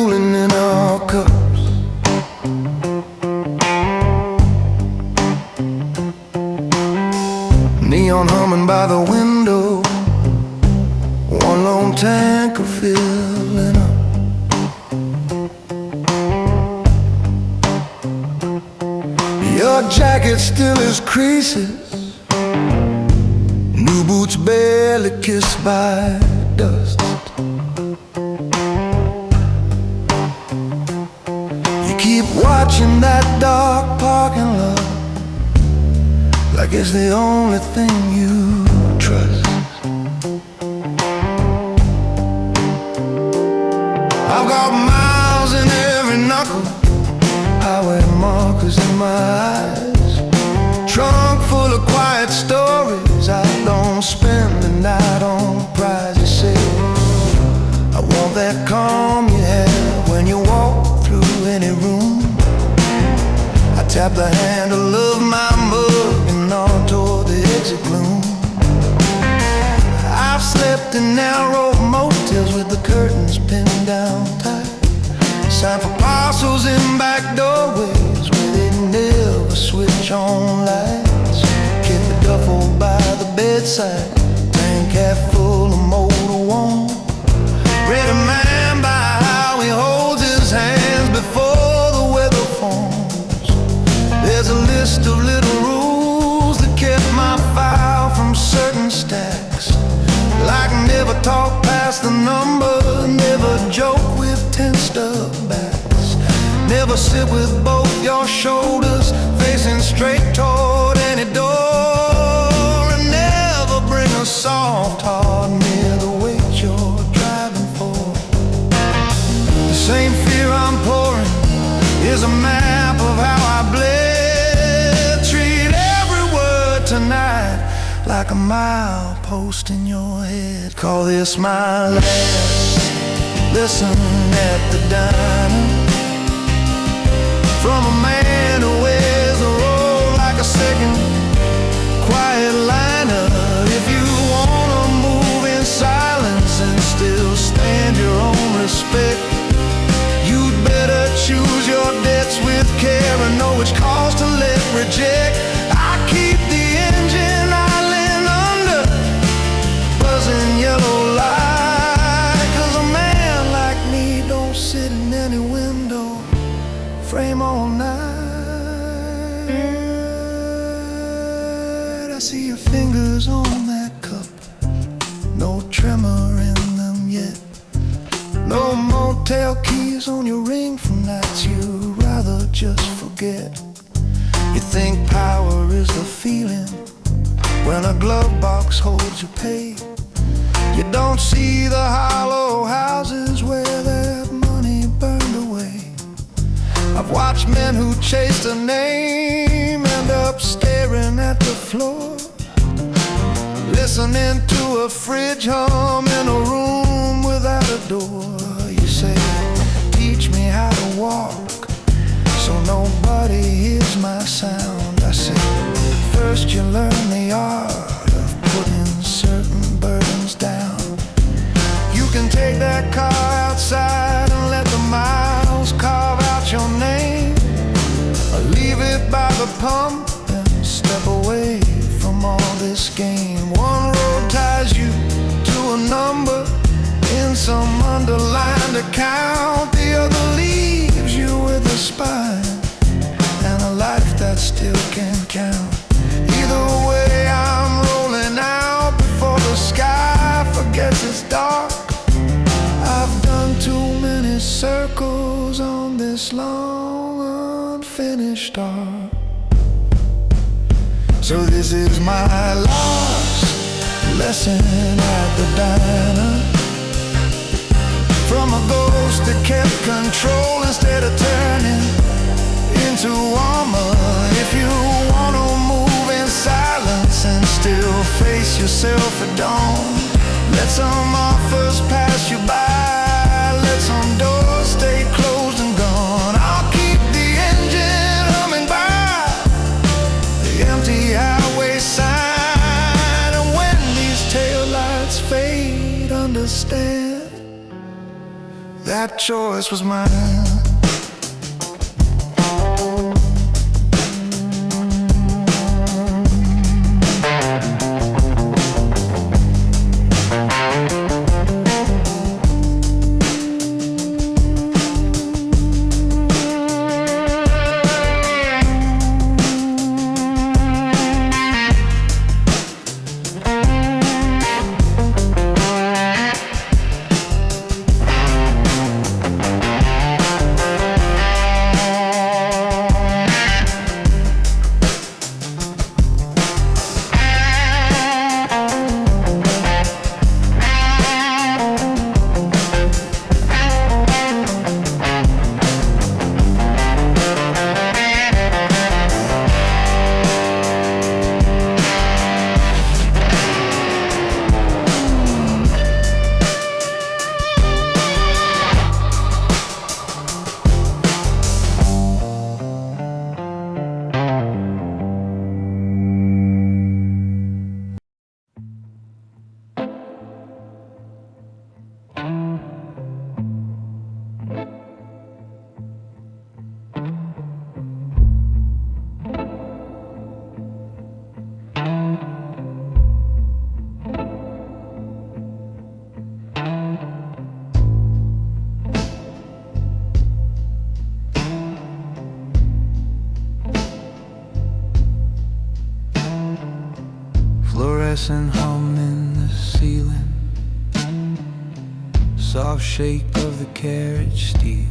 cooling in our cups. Neon humming by the window, one lone tanker filling up. Your jacket still has creases, new boots barely kissed by dust. You keep watching that dark parking lot like it's the only thing you trust. I've got miles in every knuckle, highway markers in my eyes, trunk full of quiet stories I don't spend the night on prize. You say, I want that calm you have when you walk through any room. I tap the handle of my mug and on toward the exit gloom. I've slept in narrow motels with the curtains pinned down tight, signed for parcels in back doorways where they never switch on lights. Keep the duffel by the bedside, tank half full of motor warm. Read a man by how he holds his hands before the weather forms. There's a list of little rules that kept my file from certain stacks, like never talk past the number, never joke with tensed up backs, never sit with both your shoulders facing straight toward any door, and never bring a soft heart near the weight you're driving for. The same fear I'm pouring is a map of how I bled. Treat every word tonight like a milepost in your head. Call this my last listen at the diner, from a man who wears a role like a second quiet liner. If you wanna move in silence and still stand your own respect, you'd better choose your debts with care and know which calls to let reject. I keep the engine idling under, buzzing yellow light, 'cause a man like me don't sit in any window frame all night. I see your fingers on that cup, no tremor in them yet, no motel keys on your ring from nights you'd rather just forget. You think power is the feeling when a glove box holds your pay. You don't see the hollow houses where that money burned away. I've watched men who chased a name end up staring at the floor, listening to a fridge hum in a room without a door. You say, teach me how to walk so nobody hears my sound. I say, first you learn the art of putting certain burdens down. You can take that car outside and let the miles carve out your name, or leave it by the pump and step away from all this game. One road ties you to a number in some underlined account, the other leaves you with a spine and a life that still can count. Either way I'm rolling out before the sky forgets it's dark. I've done too many circles on this long unfinished arc. So this is my last lesson at the diner, from a ghost that kept control instead of turning into armor. If you wanna move in silence and still face yourself at dawn, let some offers pass you by, let some doors stay closed and gone. I'll keep the engine humming by the empty highway sign, and when these taillights fade, understand that choice was mine. Fluorescent hum in the ceiling, soft shake of the carriage steel,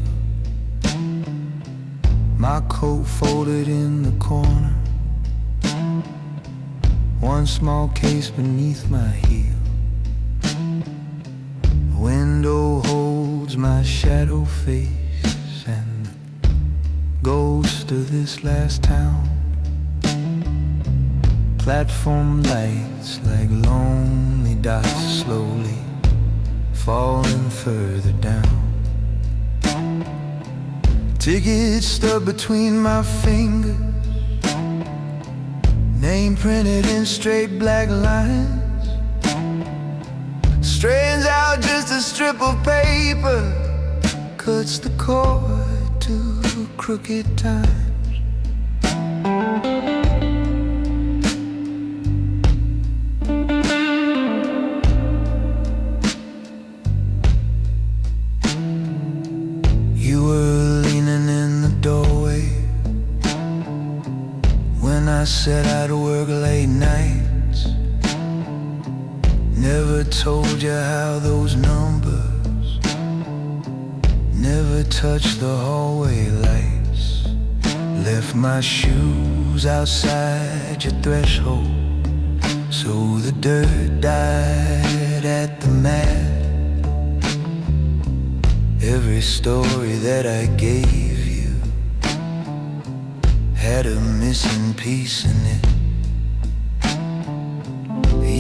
my coat folded in the corner, one small case beneath my heel. The window holds my shadow face and the ghost of this last town. Platform lights like lonely dots slowly falling further down. Ticket stuck between my fingers, name printed in straight black lines. Straightens out just a strip of paper, cuts the cord to crooked times. You were leaning in the doorway when I said I'd work late nights. Never told you how those numbers never touched the hallway lights. Left my shoes outside your threshold, so the dirt died at the mat. Every story that I gave you had a missing piece in it.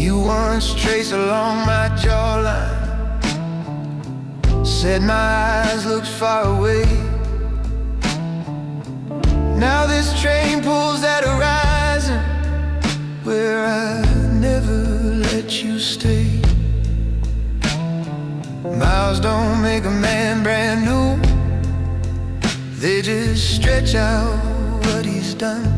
You once traced along my jawline, said my eyes looked far away. Now this train pulls that horizon where I never let you stay. Miles don't make a man brand new, they just stretch out what he's done.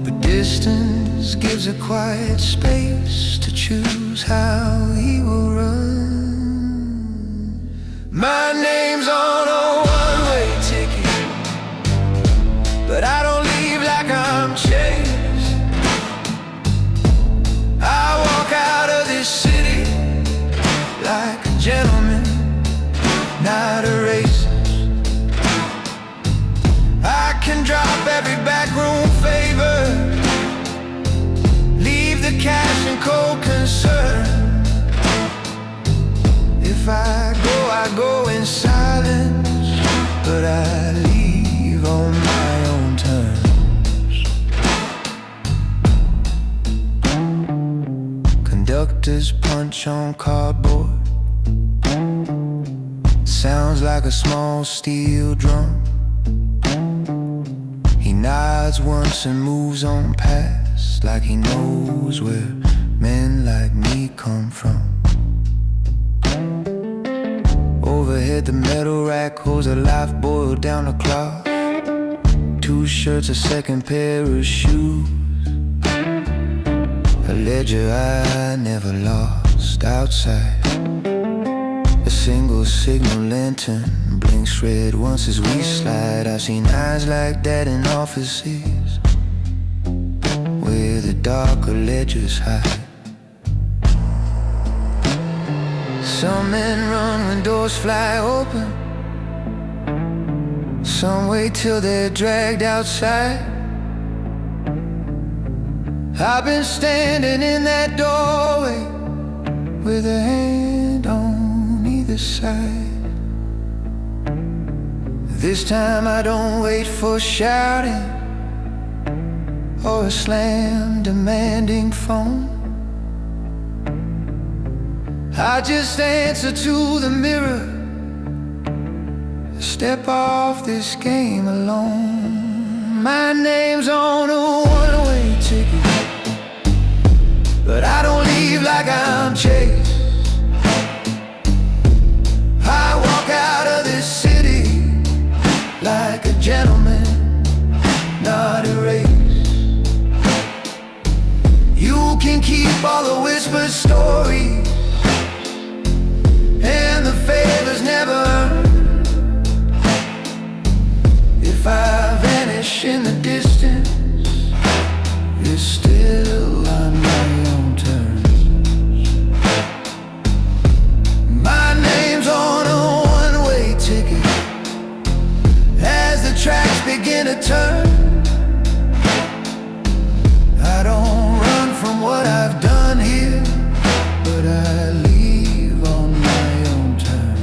But distance gives a quiet space to choose how he will run. My name's on a one-way ticket, but I don't leave like I'm chased. I walk out of this city like a gentleman, not a racist. I can drop every backroom favor, leave the cash and cold concern. If I go in silence, but I leave on my own terms. Conductor's punch on cardboard sounds like a small steel drum. He nods once and moves on past, like he knows where men like me come from. overhead, the metal rack holds a life boiled down to cloth. 2 shirts, a second pair of shoes, a ledger I never lost outside. A single signal lantern blinks red once as we slide. I've seen eyes like that in offices where the darker ledgers hide. Some men run when doors fly open, some wait till they're dragged outside. I've been standing in that doorway with a hand on either side. This time I don't wait for shouting or a slam demanding phone. I just answer to the mirror, step off this game alone. My name's on a one-way ticket, but I don't leave like I'm chased. I walk out of this city like a gentleman, not erased. You can keep all the whispered stories and the favors never earned. If I vanish in the distance, it's still on my own terms. My name's on a one-way ticket as the tracks begin to turn. I don't run from what I've done here, but I leave on my own terms.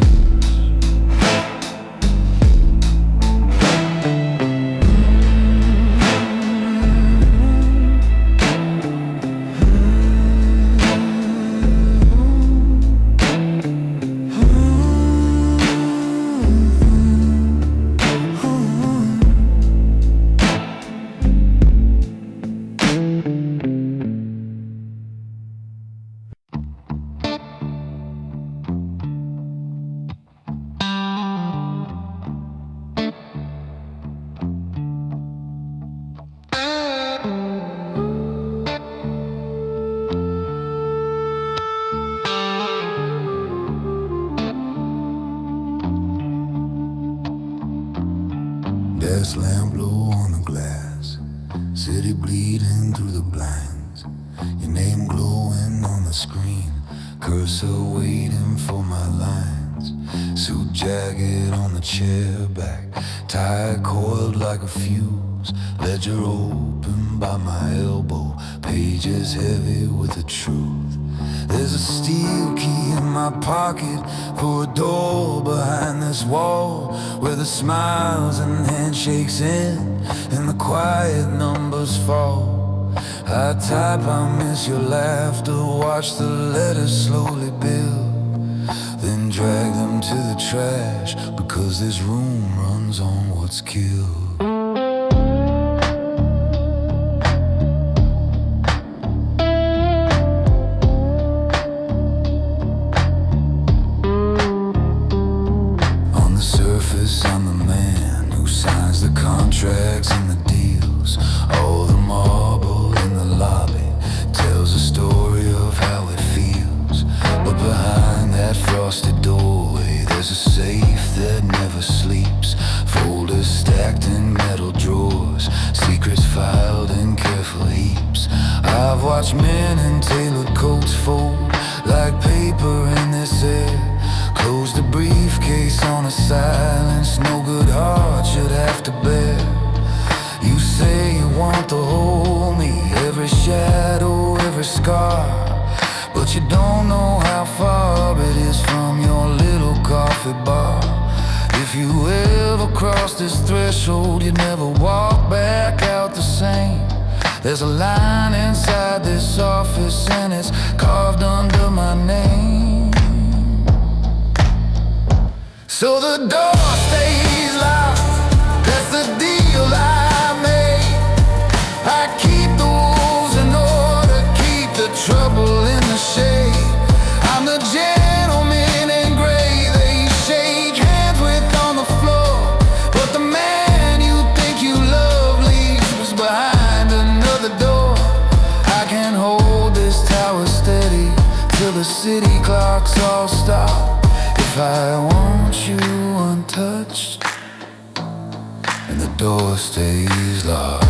Gas lamp low on the glass, city bleeding through the blinds. Your name glowing on the screen, cursor waiting for my lines. Suit jacket on the chair back, tie coiled like a fuse. Ledger open by my elbow, pages heavy with the truth. There's a steel key in my pocket for a door behind this wall, where the smiles and handshakes end and the quiet numbers fall. I type, I miss your laughter, watch the letters slowly build, then drag them to the trash, because this room runs on what's killed. I'm the man who signs the contracts and the deals. All the marble in the lobby tells a story of how it feels. But behind that frosted doorway, there's a safe that never sleeps. Folders stacked in metal drawers, secrets filed in careful heaps. I've watched men in tailored coats fold like paper in this air. Close the briefcase on a silence no good heart should have to bear. You say you want to hold me, every shadow, every scar, but you don't know how far it is from your little coffee bar. If you ever cross this threshold, you never walk back out the same. There's a line inside this office and it's carved under my name. So the door stays locked, that's the deal I made. I keep the wolves in order, keep the trouble in the shade. I'm the gentleman in gray they shade door stays locked.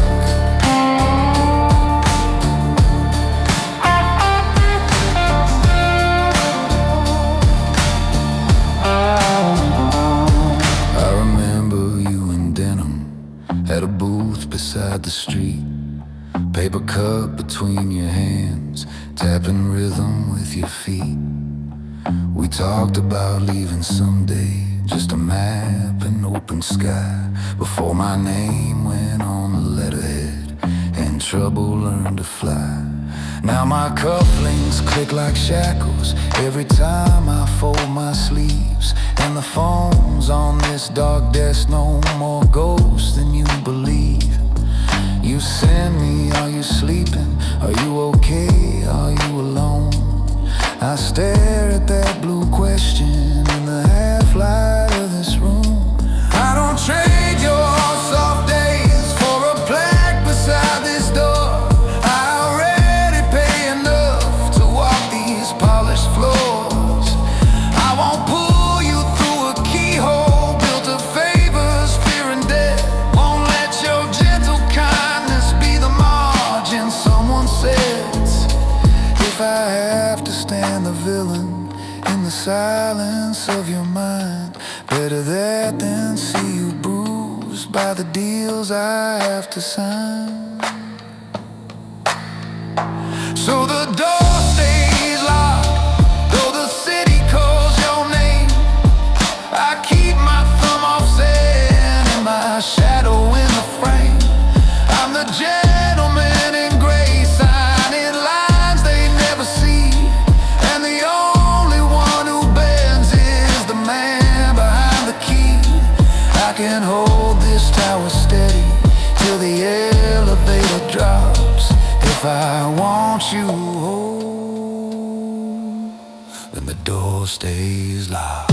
I remember you in denim at a booth beside the street, paper cup between your hands, tapping rhythm with your feet. We talked about leaving someday, just a map and open sky, before my name went on the letterhead and trouble learned to fly. Now my cufflinks click like shackles every time I fold my sleeves, and the phone's on this dark desk, no more ghosts than you believe. You send me, are you sleeping? Are you okay? Are you alone? I stare at that blue question in the half-light of this room. I don't trade your soft days for a plaque beside this door. I already pay enough to walk these polished floors. I won't pull you through a keyhole built of favors, fear and debt. Won't let your gentle kindness be the margin someone sets. If I have to stand the villain in the silence of your mind, better that than see you bruised by the deals I have to sign. So the door stays locked, though the city calls your name. I keep my thumb offset and my shadow in the frame. I'm the gentleman in gray, signing lines they never see, and the only one who bends is the man behind the key. I can hold this tower steady till the elevator drops. If I want you whole, then the door stays locked.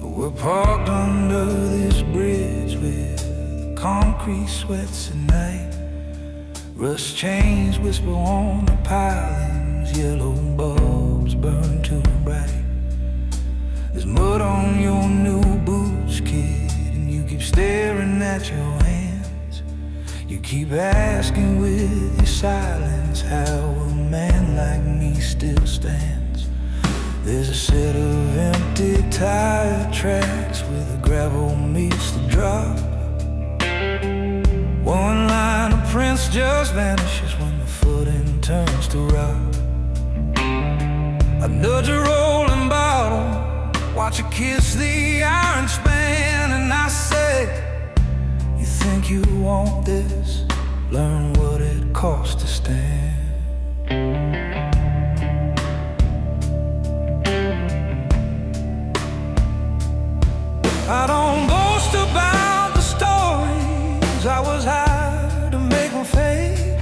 We're parked under this bridge with concrete sweats at night. Rust chains whisper on the pilings, yellow bulbs burn too bright. There's mud on your new boots, kid, and you keep staring at your hands. You keep asking with your silence how a man like me still stands. There's a set of empty tire tracks where the gravel meets the drop. One line of prints just vanishes when the footing turns to rock. I nudge a rolling bottle, watch her kiss the iron span, and I say, you think you want this? Learn what it costs to stand. I don't boast about the stories I was hired to make them fade.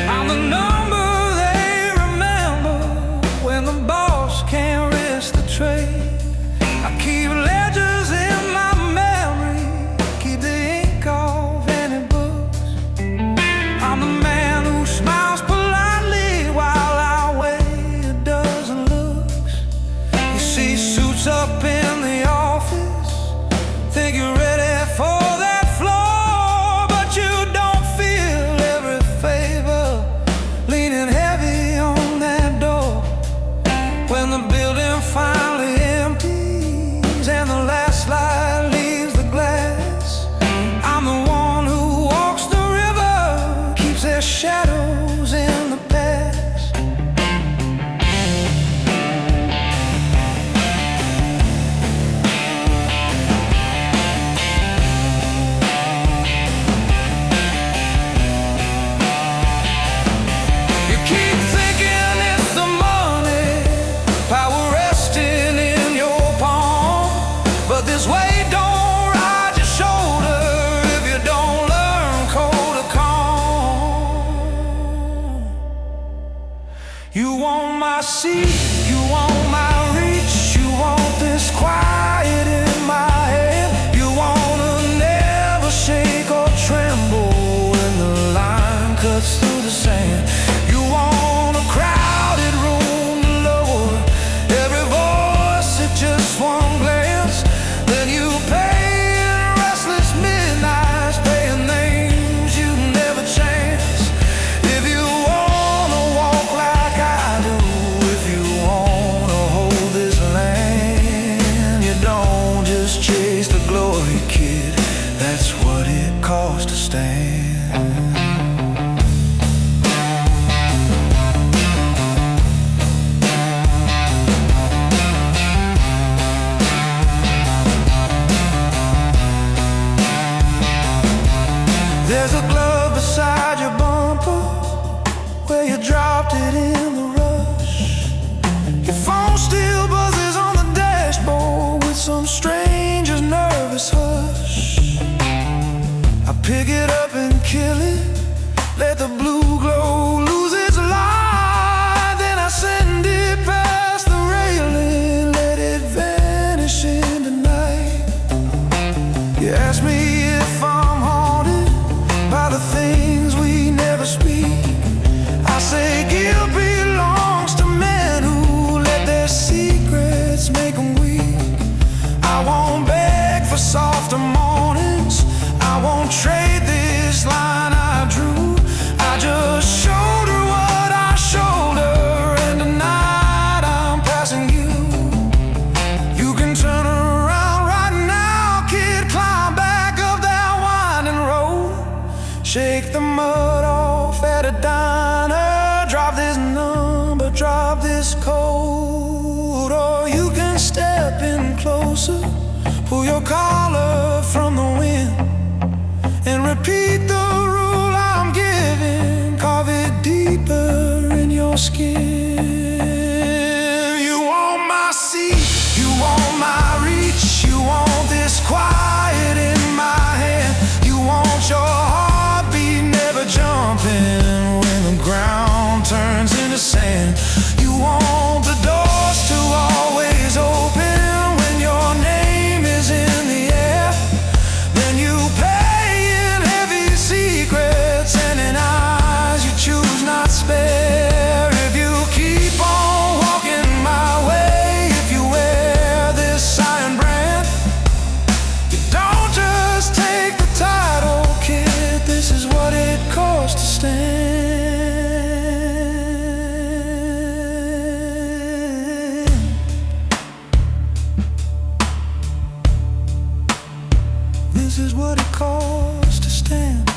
I'm the number they remember when the boss can't risk the trade. I keep ledgers in my memory, keep the ink off any books. I'm the man who smiles politely You want my seat, you want my reach, you want this quiet in my head. You wanna never shake or tremble when the line cuts through the sand. You want a crowded room to lower every voice at just one glance. Then you pay in restless midnights, paying names you never chance. If you wanna walk like I do, if you wanna hold this land, you don't just chase the glory, kid. That's what it costs to stand. There's a glove beside your bumper where you dropped it in the rush. Your phone still buzzes on the dashboard with some stranger's nervous hush. I pick it up and kill it, let the blue glow lose its light. Then I send it past the railing, let it vanish into night. You ask me if I'm haunted by the things we never speak. I say guilt belongs to men who let their secrets make them weak. I won't beg for softer mornings, I won't trade this line I drew. I just shoulder what I shoulder, and tonight I'm passing you. You can turn around right now, kid, climb back up that winding road. Shake the mud off at a diner, drop this number, drop this code. Or you can step in closer, pull your collar from the wind, and repeat the rule I'm giving, carve it deeper in your skin. You want my seat, you want my reach, you want this quiet in my hand. You want your heartbeat never jumping when the ground turns into sand. You want the doors to always open when your name is in the air. Then you pay in heavy secrets and in eyes you choose not spare. If you keep on walking my way, if you wear this iron brand, you don't just take the title, kid. This is what it costs to stand. This is what it costs to stand.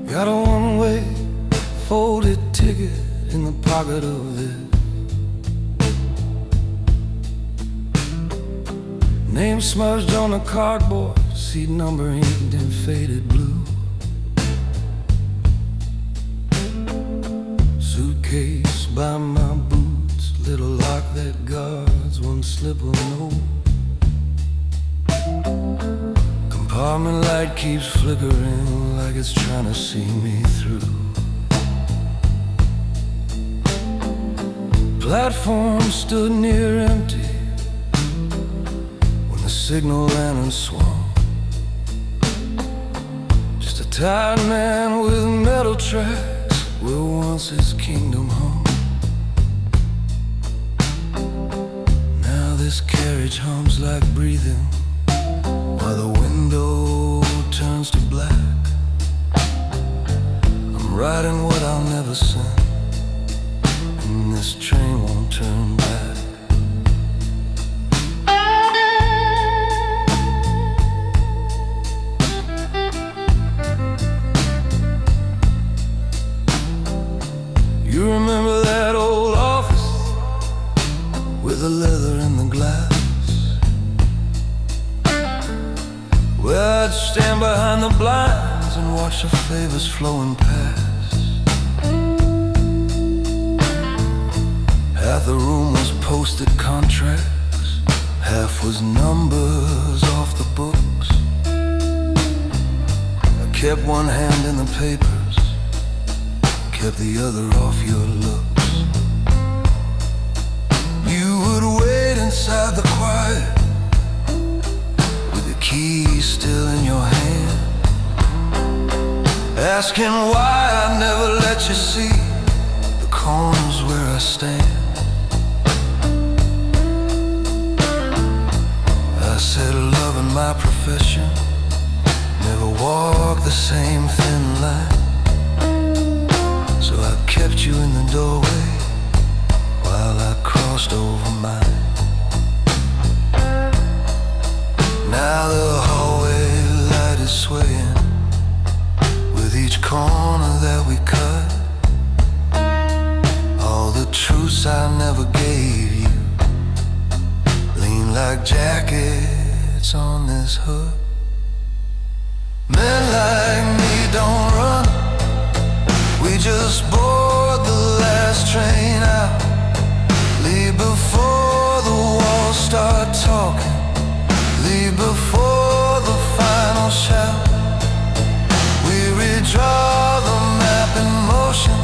Got a one-way folded ticket in the pocket of this. Name smudged on the cardboard, seat number inked in faded blue. Suitcase by my boots, little lock that guards one slip of note. Compartment light keeps flickering like it's trying to see me through. Platform stood near empty when the signal lantern swung. Just a tired man with metal tracks where once his kingdom hung. Now this carriage hums like breathing, while the window turns to black. I'm writing what I'll never send, and this train won't turn back. You remember that old office with the leather and the glass, where I'd stand behind the blinds and watch the favors flowing past. Half the room was posted contracts, half was numbers off the books. I kept one hand in the papers, kept the other off your looks. You would wait inside the quiet, with the keys still in your hand, asking why I never let you see the corners where I stand. I said love in my profession, never walk the same thin line. So I kept you in the doorway while I crossed over mine. Now the hallway light is swaying with each corner that we cut. All the truths I never gave you lean like jackets on this hood. Men like me don't run, we just board the last train out. Leave before the walls start talking, leave before the final shout. We redraw the map in motion,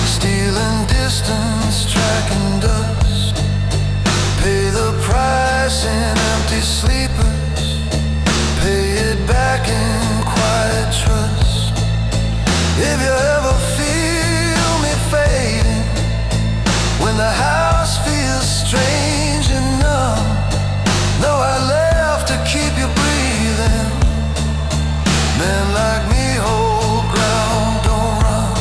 stealing distance, tracking dust. Pay the price in empty sleepers, pay it back in quiet trust. If you ever feel me fading, when the house feels strange and numb, know I left to keep you breathing. Men like me hold ground, don't run.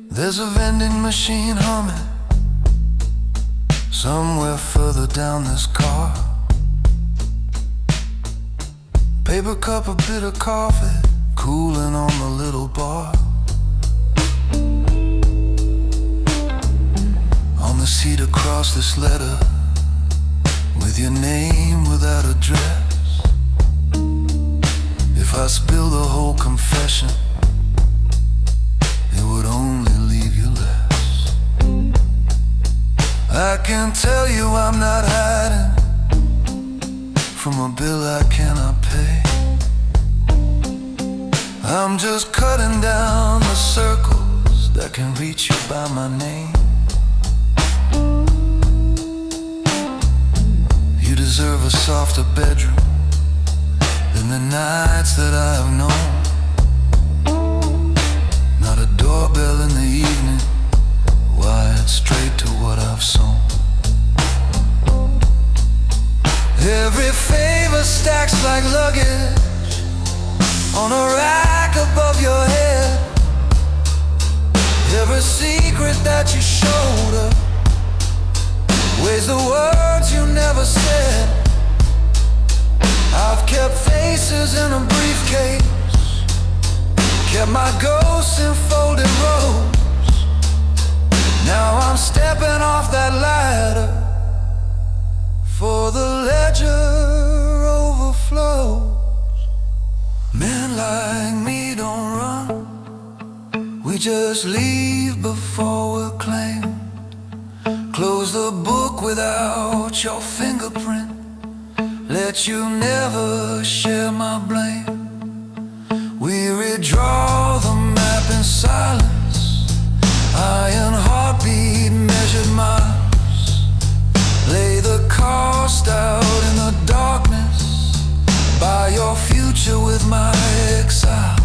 There's a vending machine humming somewhere further down this car. Paper cup of bitter coffee cooling on the little bar. On the seat across this letter, with your name without address. If I spill the whole confession, it would only leave you less. I can tell you I'm not hiding from a bill I cannot pay. I'm just cutting down the circles that can reach you by my name. You deserve a softer bedroom than the nights that I have known. Not a doorbell in the evening, wired straight to what I've sown. Every favor stacks like luggage on a rack above your head. Every secret that you showed her weighs the words you never said. I've kept faces in a briefcase, kept my ghosts in folded rows. Now I'm stepping off that ladder, for the ledger overflows. Men like me don't run, we just leave before we're claimed. Close the book without your fingerprint, let you never share my blame. We redraw the map in silence, iron heartbeat measured miles. Lay the cost out in the darkness, buy your future with my exile.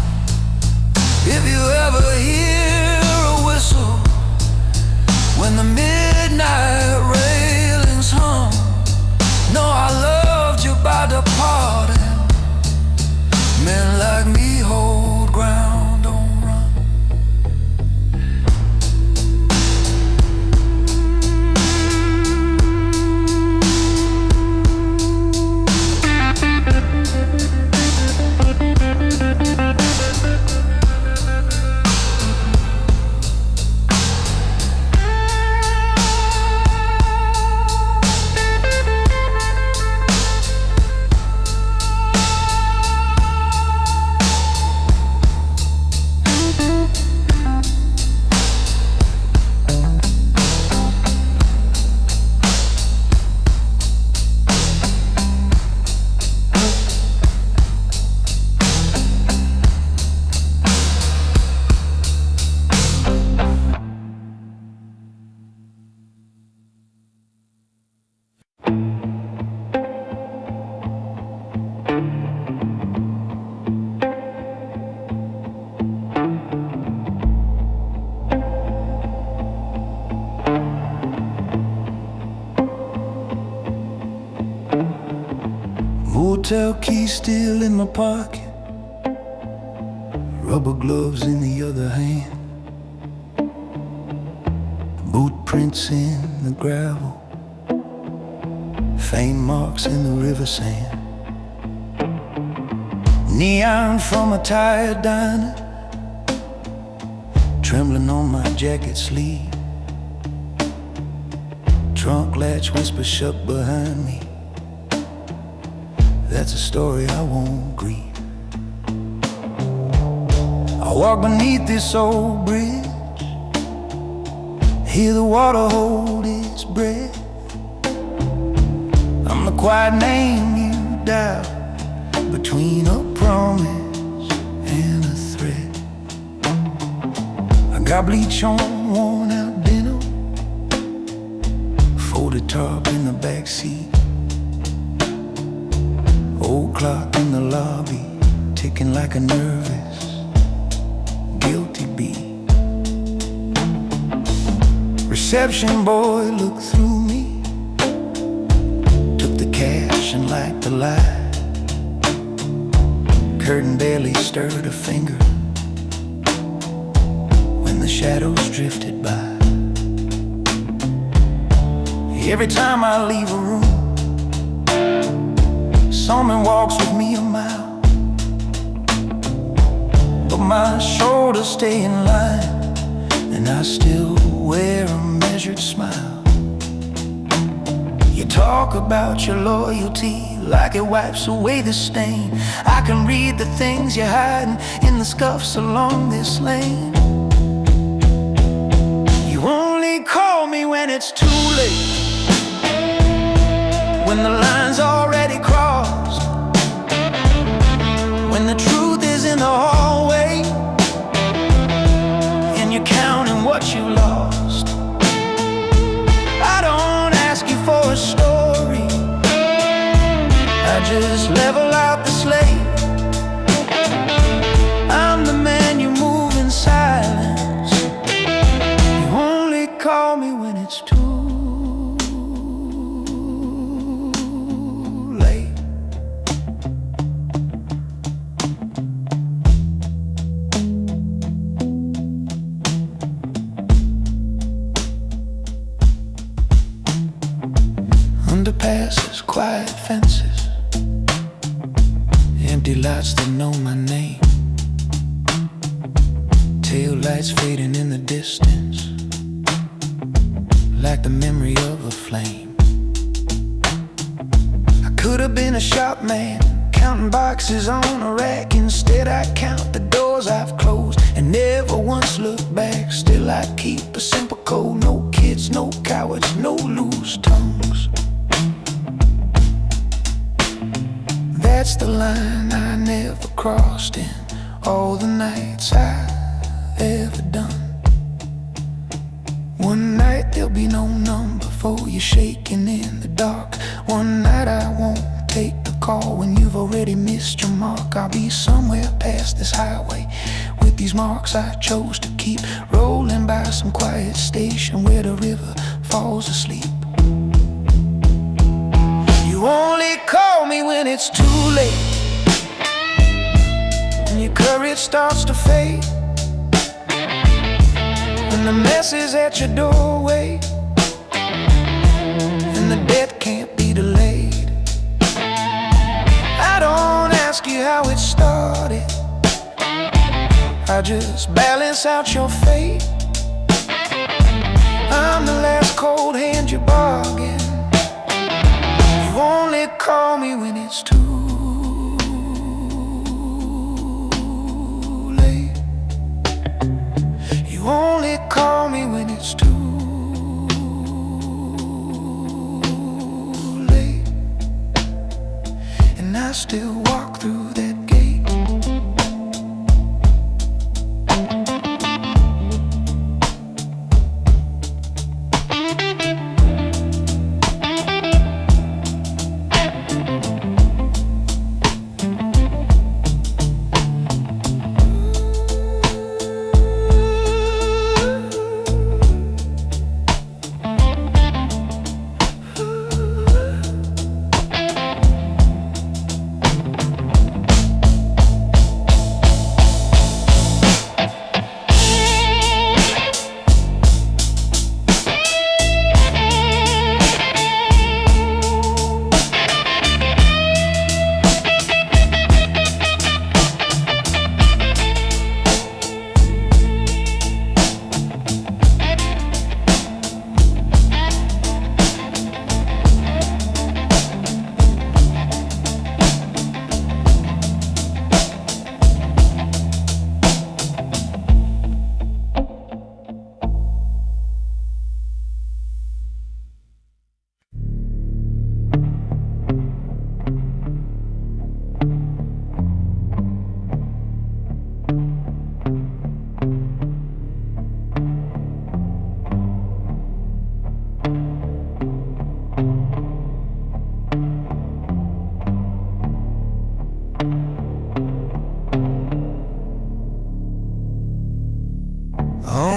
Hotel key still in my pocket, rubber gloves in the other hand, boot prints in the gravel, faint marks in the river sand, neon from a tired diner trembling on my jacket sleeve, trunk latch whisper shut behind me. That's a story I won't grieve. I walk beneath this old bridge, hear the water hold its breath. I'm the quiet name you dial between a promise and a threat. I got bleach on worn out denim, folded tarp in the backseat, old clock in the lobby ticking like a nervous, guilty beat. Reception boy looked through me, took the cash and liked the light. Curtain barely stirred a finger when the shadows drifted by. Every time I leave a room, someone walks with me a mile, but my shoulders stay in line, and I still wear a measured smile. You talk about your loyalty like it wipes away the stain. I can read the things you're hiding in the scuffs along this lane. You only call me when it's too late, when the line's already crossed, when the truth is in the hallway and you're counting what you lost. I don't ask you for a story, I just level out the slate. I'm the man you move in silence. You only call me when it's too late. Underpasses, quiet fences, empty lots that know my name, tail lights fading in the distance like the memory of a flame. I could have been a shop man, counting boxes on a rack. Instead I count the doors I've closed and never once looked back. Still I keep a simple code, no kids, no cowards, no loose tongues. That's the line I never crossed in all the nights I've ever done. One night there'll be no number for you shaking in the dark. One night I won't take the call when you've already missed your mark. I'll be somewhere past this highway with these marks I chose to keep, rolling by some quiet station where the river falls asleep. You only call me when it's too late, when your courage starts to fade, when the mess is at your doorway and the debt can't be delayed. I don't ask you how it started, I just balance out your fate. I'm the last cold hand you bargain. You only call me when it's too late. You only call me when it's too late. And I still walk through that gate.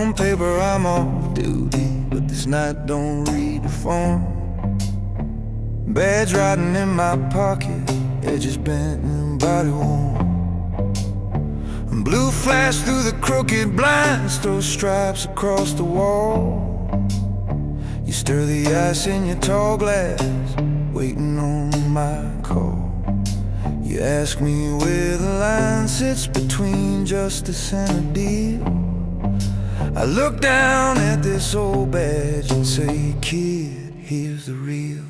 On paper I'm off duty, but this night don't read the form. Badge riding in my pocket, edges bent and body worn. And blue flash through the crooked blinds, throw stripes across the wall. You stir the ice in your tall glass, waiting on my call. You ask me where the line sits between justice and a deal. I look down at this old badge and say, kid, here's the real.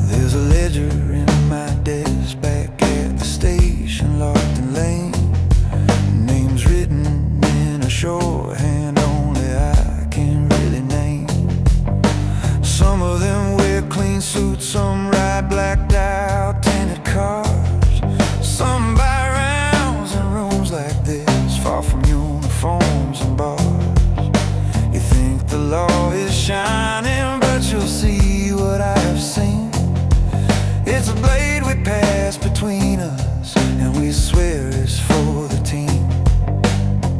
There's a ledger in my desk back at the station, locked and lame. Names written in a shorthand only I can really name. Some of them wear clean suits, some ride blacked out tinted cars. Some buy rounds in rooms like this, far from uniforms and bars. You think the law is shining, but you'll see what I have seen. It's a blade we pass between us, and we swear it's for the team.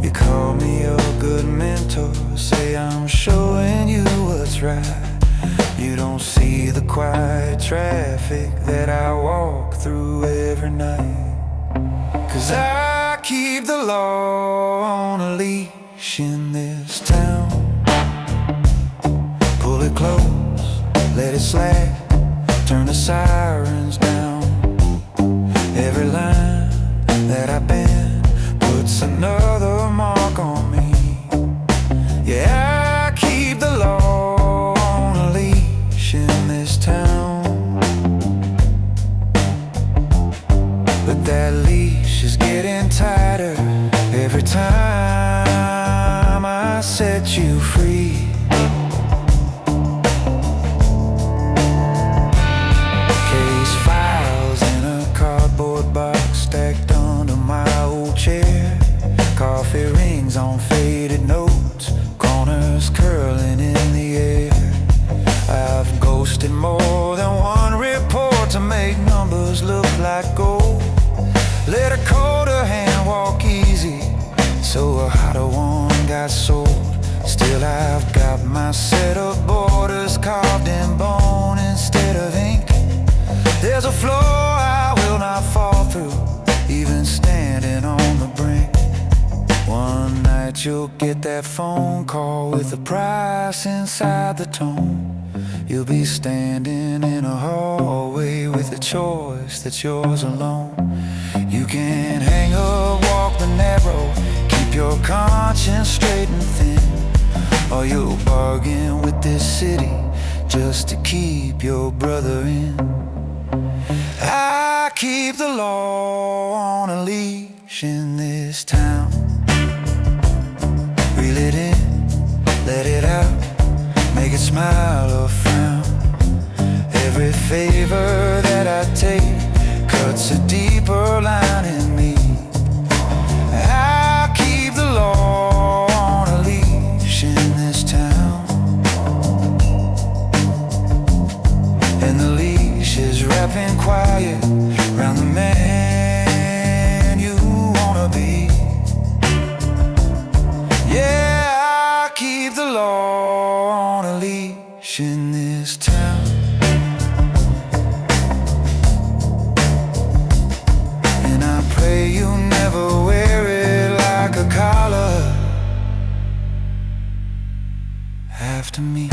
You call me a good mentor, say I'm showing you what's right. You don't see the quiet traffic that I walk through every night. 'Cause I keep the law on a leash in this town. Pull it close, let it slack, turn the sirens down. Every line that I bend puts another mark on me. Yeah, I keep the law on a leash in this town. But that leash is getting tighter every time I set you free. Case files in a cardboard box stacked under my old chair. Coffee rings on faded notes, corners curling in the air. I've ghosted more than one report to make numbers look like gold. Let a colder hand walk easy, so a hotter one got sold. Still I've got my set of borders carved in bone instead of ink. There's a floor I will not fall through, even standing on the brink. One night you'll get that phone call with a price inside the tone. You'll be standing in a hallway with a choice that's yours alone. You can hang up, walk the narrow, keep your conscience straight and thin, or you'll bargain with this city just to keep your brother in. I keep the law on a leash in this town. Reel it in, let it out, make it smile or frown. Every favor that I take cuts a deeper line in me. I keep the law on a leash in this town. And the leash is wrapping quiet round the man you wanna be. Yeah, I keep the law on a leash in this town. And I pray you never wear it like a collar after me.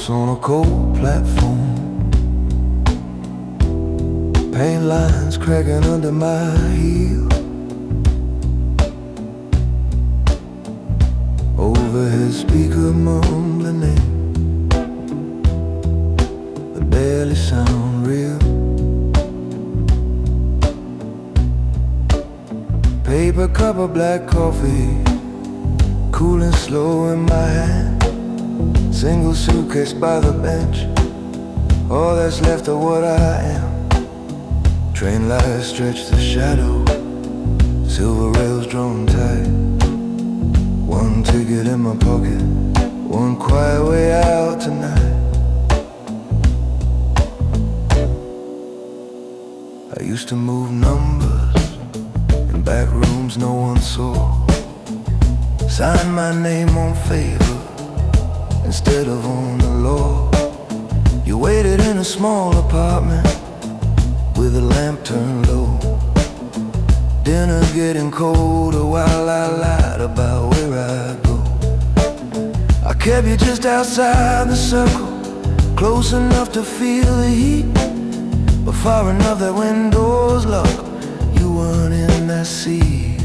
Steps on a cold platform, paint lines cracking under my heel. Overhead speaker mumbling in, that barely sound real. Paper cup of black coffee, cool and slow in my hand. Single suitcase by the bench, all that's left of what I am. Train lights stretch the shadow, silver rails drawn tight. One ticket in my pocket, one quiet way out tonight. I used to move numbers in back rooms no one saw, sign my name on favor instead of on the law. You waited in a small apartment with a lamp turned low, dinner getting colder while I lied about where I go. I kept you just outside the circle, close enough to feel the heat, but far enough that when doors lock, you weren't in that seat.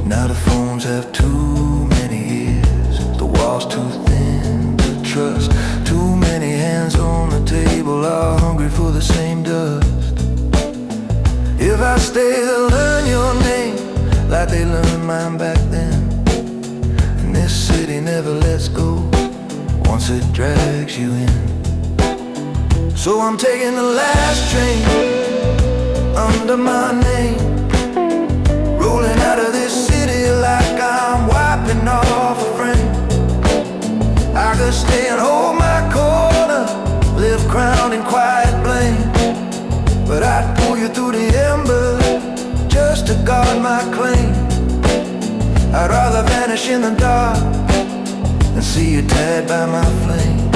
Now the phones have too many ears, the wall's too thin to trust. Too many hands on the table are hungry for the same dust. If I stay, they'll learn your name like they learned mine back then. And this city never lets go once it drags you in. So I'm taking the last train under my name, rolling out of this city like I'm wiping off a frame. I could stay and hold my corner, live crowned in quiet blame, but I'd pull you through the embers just to guard my claim. I'd rather vanish in the dark than see you tied by my flame.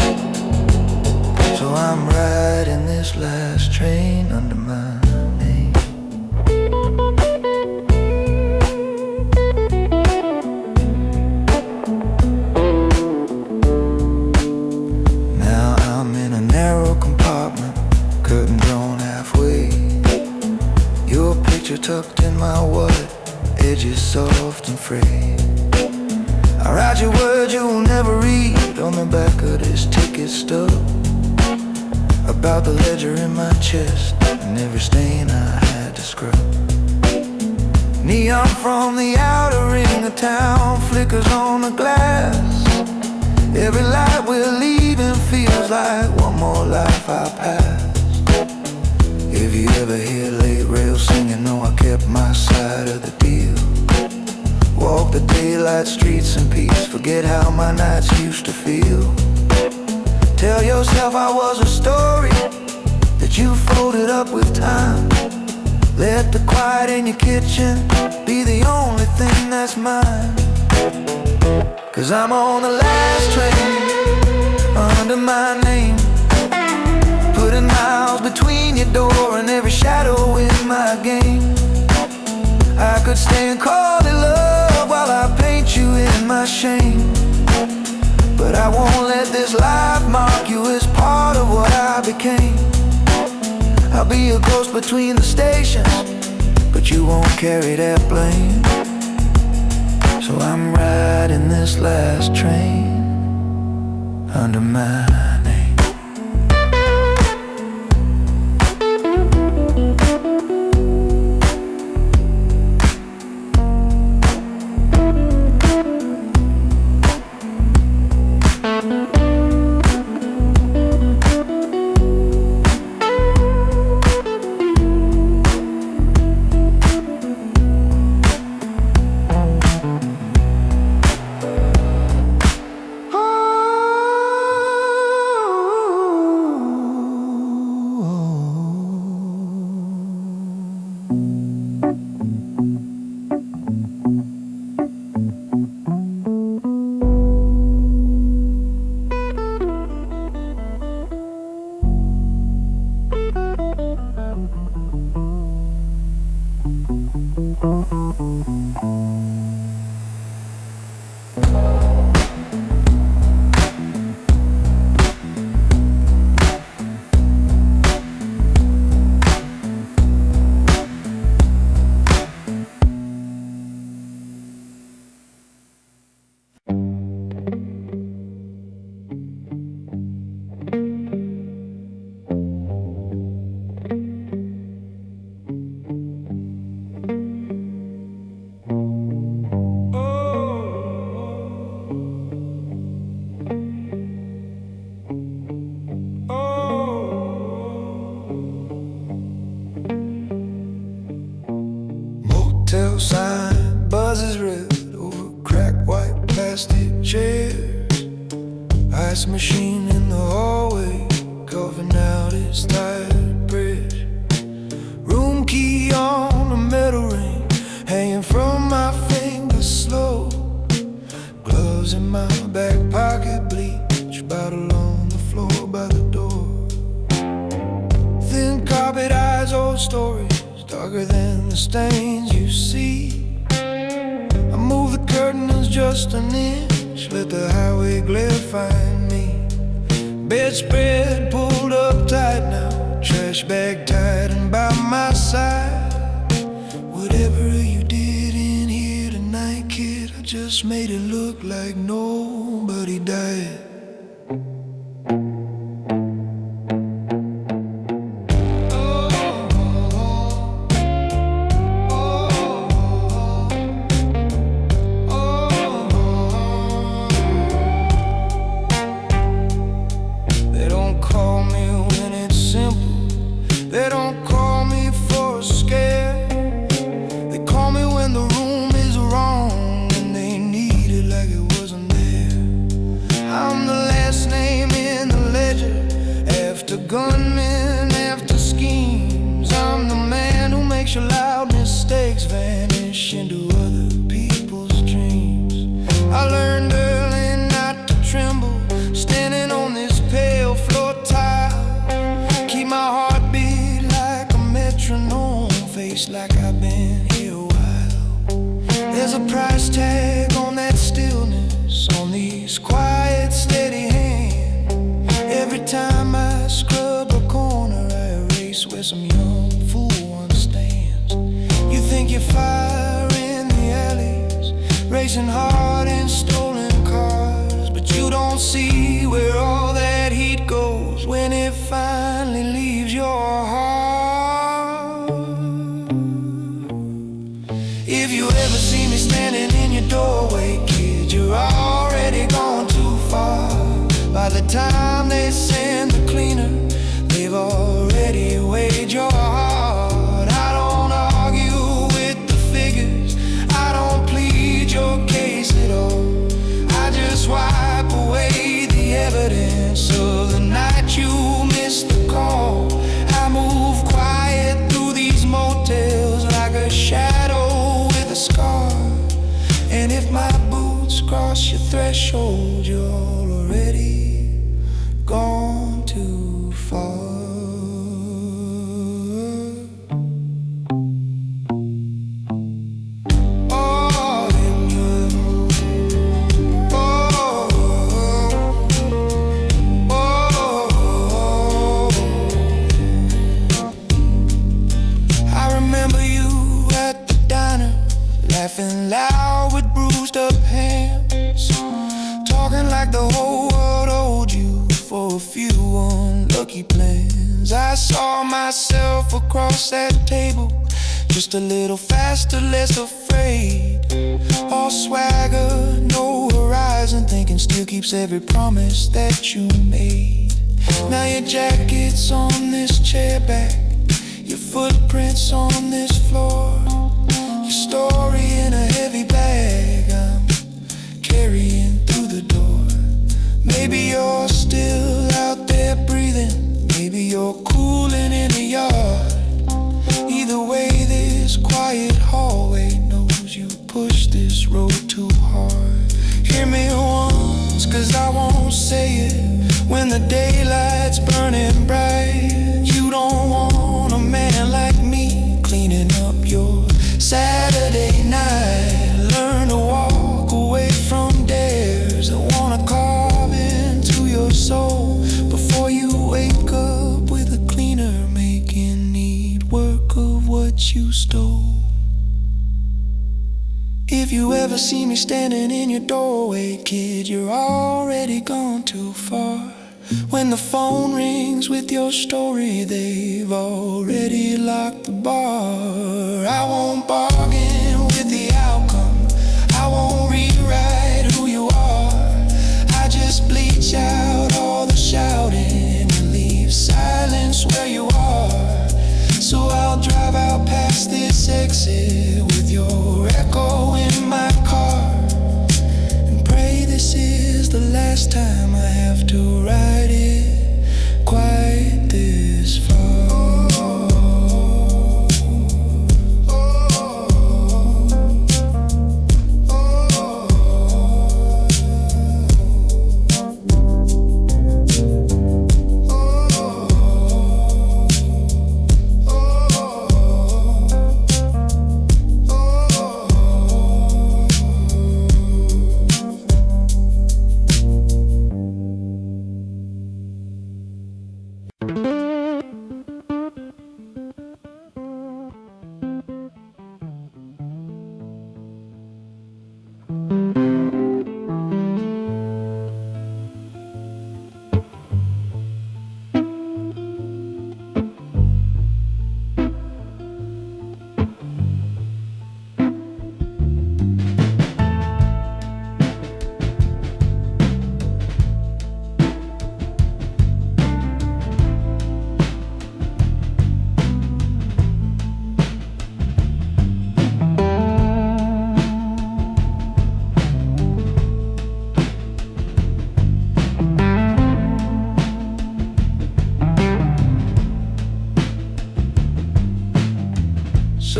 So I'm riding this last train under my name. Now I'm in a narrow compartment, curtain drawn halfway. Your picture tucked in my wallet, edges soft and frayed. I write you words you'll never read on the back of this ticket stub, about the ledger in my chest and every stain I had to scrub. Neon from the outer ring of town flickers on the glass. Every light we're leaving feels like one more life I passed. If you ever hear late rail singing, know I kept my side of the deal. Walk the daylight streets in peace, forget how my nights used to feel. Tell yourself I was a story that you folded up with time. Let the quiet in your kitchen be the only thing that's mine. Cause I'm on the last train under my name, putting miles between your door and every shadow in my game. I could stay and call it love while I paint you in my shame, but I won't let this life mark you as part of what I became. I'll be a ghost between the stations, but you won't carry that blame. So I'm riding this last train under my name. plastic chairs, ice machine in the hallway, coughing out its tired breath. Room key on a metal ring, hanging from my finger slow. Gloves in my back pocket, bleach bottle on the floor by the door. Thin carpet eyes, old stories, darker than the stains you see. I move the curtains just an inch, let the highway glare find me. Bedspread pulled up tight now, trash bag tied and by my side. Whatever you did in here tonight, kid, I just made it look like nobody died. They don't call me for a scare. They call me when the room is wrong and they need it like it wasn't there. I'm the last name in the ledger, after gunmen, after schemes. I'm the man who makes your loud mistakes vanish into other people's dreams. I learned early not to tremble, standing on this pale floor tile. Keep my heart face like I've been here a while. There's a price tag on that stillness, on these quiet, steady hands. Every time I scrub a corner, I erase where some young fool once stands. You think you're fire in the alleys, racing hard in stolen cars, but you don't see where all that heat goes when it finally leaves your heart. If you ever see me standing in your doorway, kid, you're already gone too far. By the time they send the cleaner, they've already weighed your heart. I don't argue with the figures, I don't plead your case at all. I just wipe away the evidence of the night you missed the call. I move quiet through these motels like a shadow, and if my boots cross your threshold, you're already gone too far. Oh, then you're, I remember you at the diner, laughing loud with bruised up hands, talking like the whole world owed you for a few unlucky plans. I saw myself across that table, just a little faster, less afraid. All swagger, no horizon, thinking still keeps every promise that you made. Now your jacket's on this chair back, your footprints on this floor, your story in a heavy bag I'm carrying through the door. Maybe you're still out there breathing, maybe you're cooling in the yard. Either way, this quiet hallway knows you pushed this road too hard. Hear me once, cause I won't say it when the daylight's burning bright. You don't want a man like me cleaning up your Saturday night. Learn to walk away from dares that wanna carve into your soul before you wake up with a cleaner making neat work of what you stole. If you ever see me standing in your doorway, kid, you're already gone too far. When the phone rings with your story, they've already locked the bar. I won't bargain with the outcome, I won't rewrite who you are. I just bleach out all the shouting and leave silence where you are. So I'll drive out past this exit with your echo in my car and pray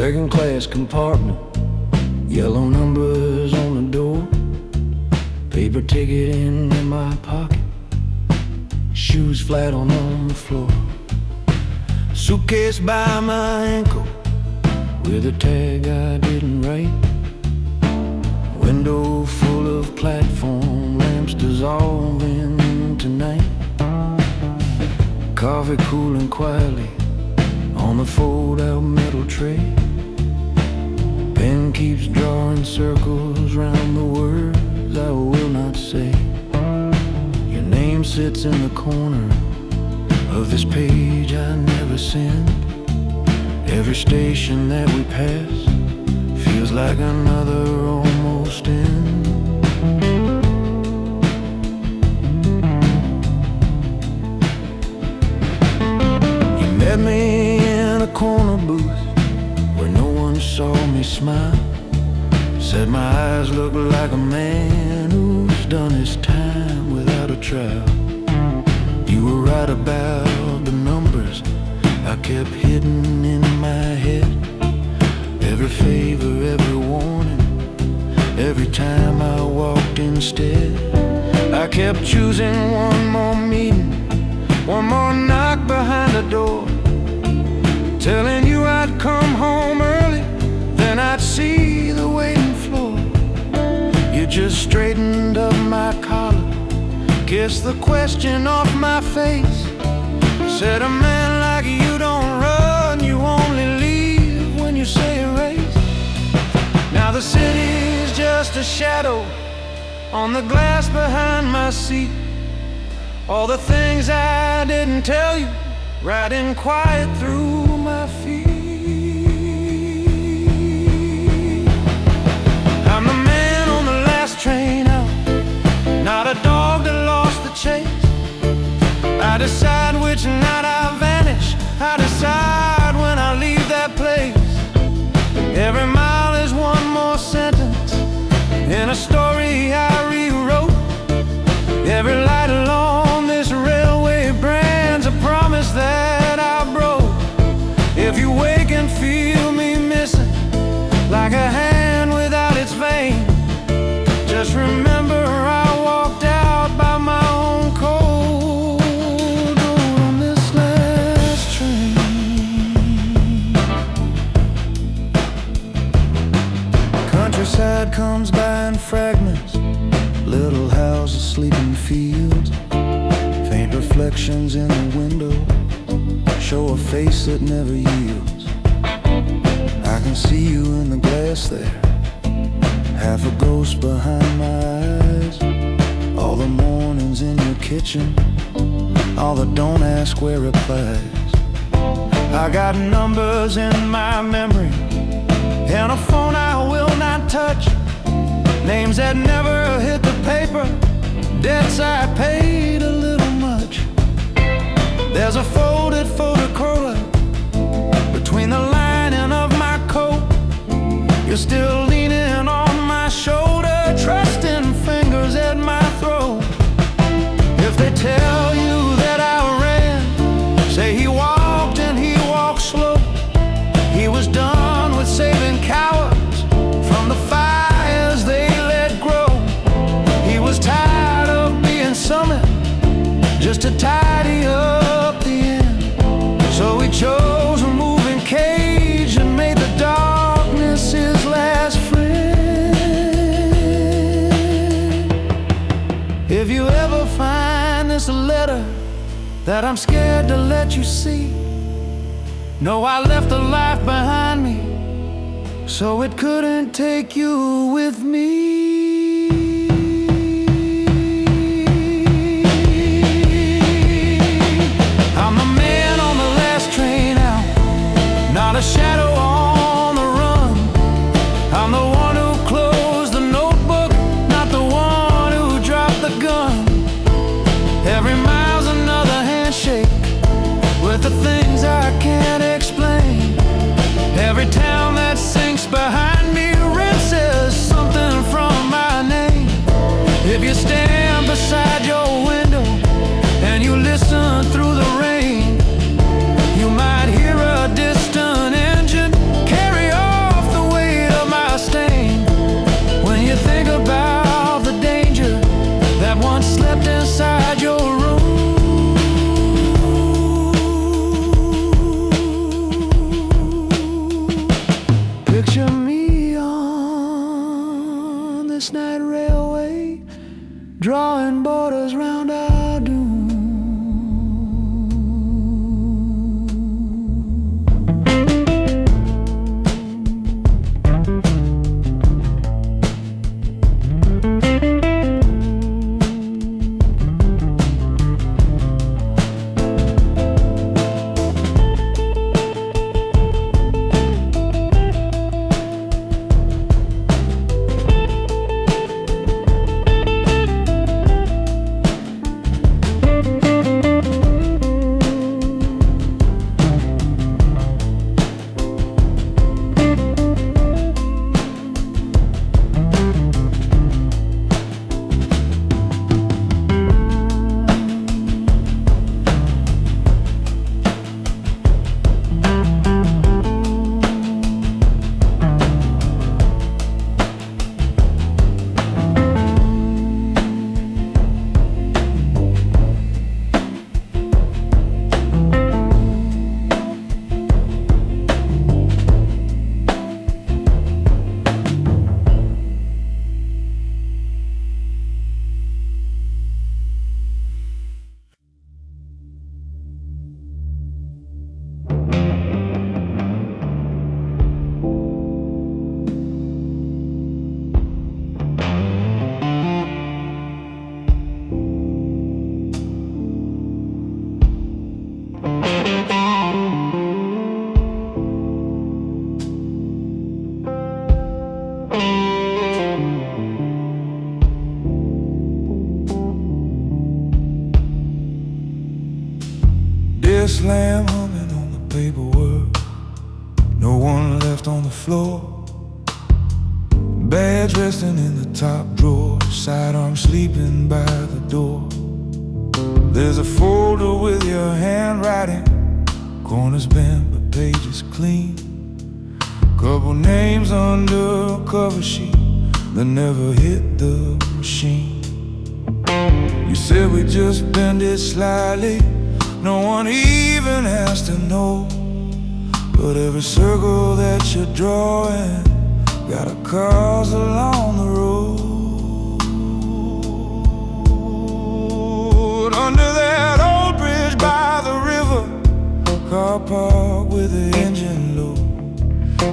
Second class compartment, yellow numbers on the door. Paper ticket in my pocket, shoes flat on the floor. Suitcase by my ankle with a tag I didn't write. Window full of platform lamps dissolving into night. Coffee cooling quietly on the fold-out metal tray. Pen keeps drawing circles round the words I will not say. Your name sits in the corner of this page I never send. Every station that we pass feels like another almost end. You met me in a corner booth where no one saw me smile. Said my eyes look like a man who's done his time without a trial. You were right about the numbers I kept hidden in my head. Every favor, every warning, every time I walked instead. I kept choosing one more meeting, one more knock behind the door, telling you I'd come home early, then I'd see the waiting floor. You just straightened up my collar, kissed the question off my face. Said a man like you don't run, you only leave when you say erase. Now the city's just a shadow on the glass behind my seat. All the things I didn't tell you, riding quiet through my feet. I'm the man on the last train out, not a dog that lost the chase. I decide which night I vanish, I decide when I leave that place. Every mile is one more sentence in a story I rewrote. Every light along this railway brand's a promise that I broke. If you wake and feel me missing, like a hand without its vein, just remember I walked out by my own cold road on this last train. Countryside comes by in fragments, little houses, sleeping fields. Faint reflections in the window show a face that never yields. I can see you in the glass there, half a ghost behind my eyes. All the mornings in your kitchen, all the don't ask where replies. I got numbers in my memory and a phone I will not touch. Names that never hit the paper, debts I paid a little much. There's a folded Photocola between the lining of my coat. You're still leaning on my shoulder, trusting fingers at my throat. If they tell you that I ran, say he walked and he walked slow. He was done with saving cowards from the fires they let grow. He was tired of being summoned just to tidy up the end. So he chose a moving cage and made the darkness his last friend. If you ever find this letter that I'm scared to let you see, know I left a life behind me, so it couldn't take you with me. I'm the man on the last train out, not a shadow on the run. I'm the one who closed the notebook, not the one who dropped the gun. Every mile's another handshake with the things I can't explain. Every town that sinks behind me rinses something from railway, drawing borders round our doom. Slam humming on the paperwork, no one left on the floor. Badge resting in the top drawer, sidearm sleeping by the door. There's a folder with your handwriting, corners bent but pages clean. Couple names under a cover sheet that never hit the machine. You said we just bend it slightly, no one even has to know. But every circle that you're drawing got a cause along the road. Under that old bridge by the river, car park with the engine low,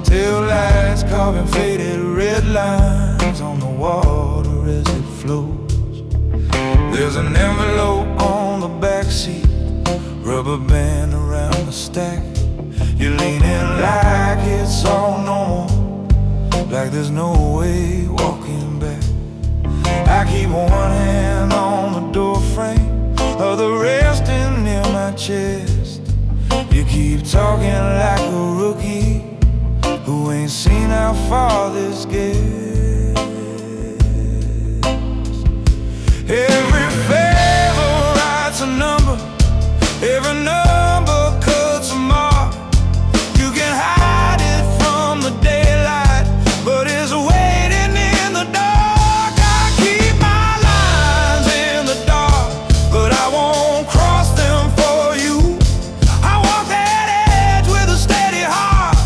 tail lights carving faded red lines on the water as it flows. There's an envelope on the backseat, rubber band around the stack. You're leaning like it's all normal, like there's no way walking back. I keep one hand on the door frame, other resting near my chest. You keep talking like a rookie who ain't seen how far this gets. Every favor writes a number, every number cuts a mark. You can hide it from the daylight, but it's waiting in the dark. I keep my lines in the dark, but I won't cross them for you. I walk that edge with a steady heart,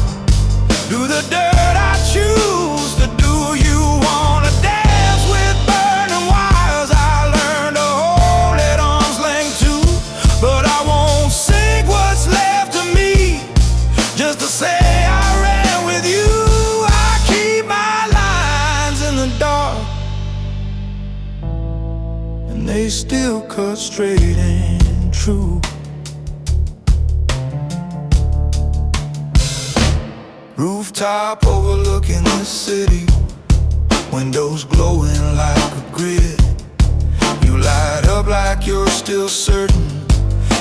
do the dirt I choose to do. You wanna dance with burning wires, I learned to hold it arm's length too. But I won't sink what's left of me just to say I ran with you. I keep my lines in the dark, and they still cut straight and true. Rooftop overlooking the city, windows glowing like a grid. You light up like you're still certain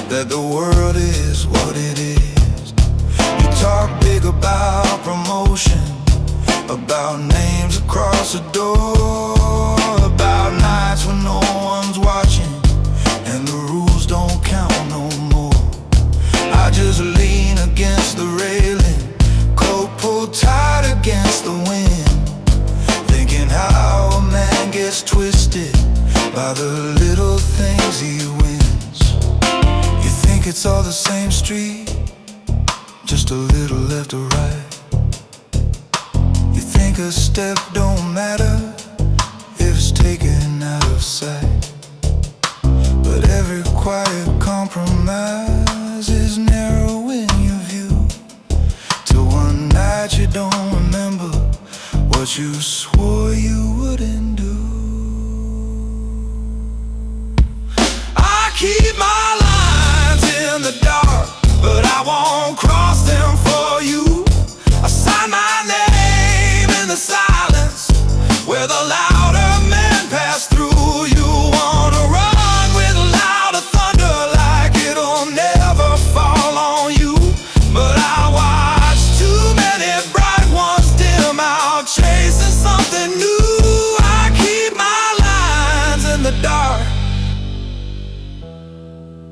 that the world is what it is. You talk big about promotion, about names across the door, about nights when no one's watching and the rules don't count no more. I just lean against the railing, coat pulled tight against the wind, thinking how a man gets twisted by the little things he wins. You think it's all the same street, just a little left or right. You think a step don't matter if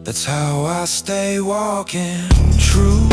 That's how I stay walking true.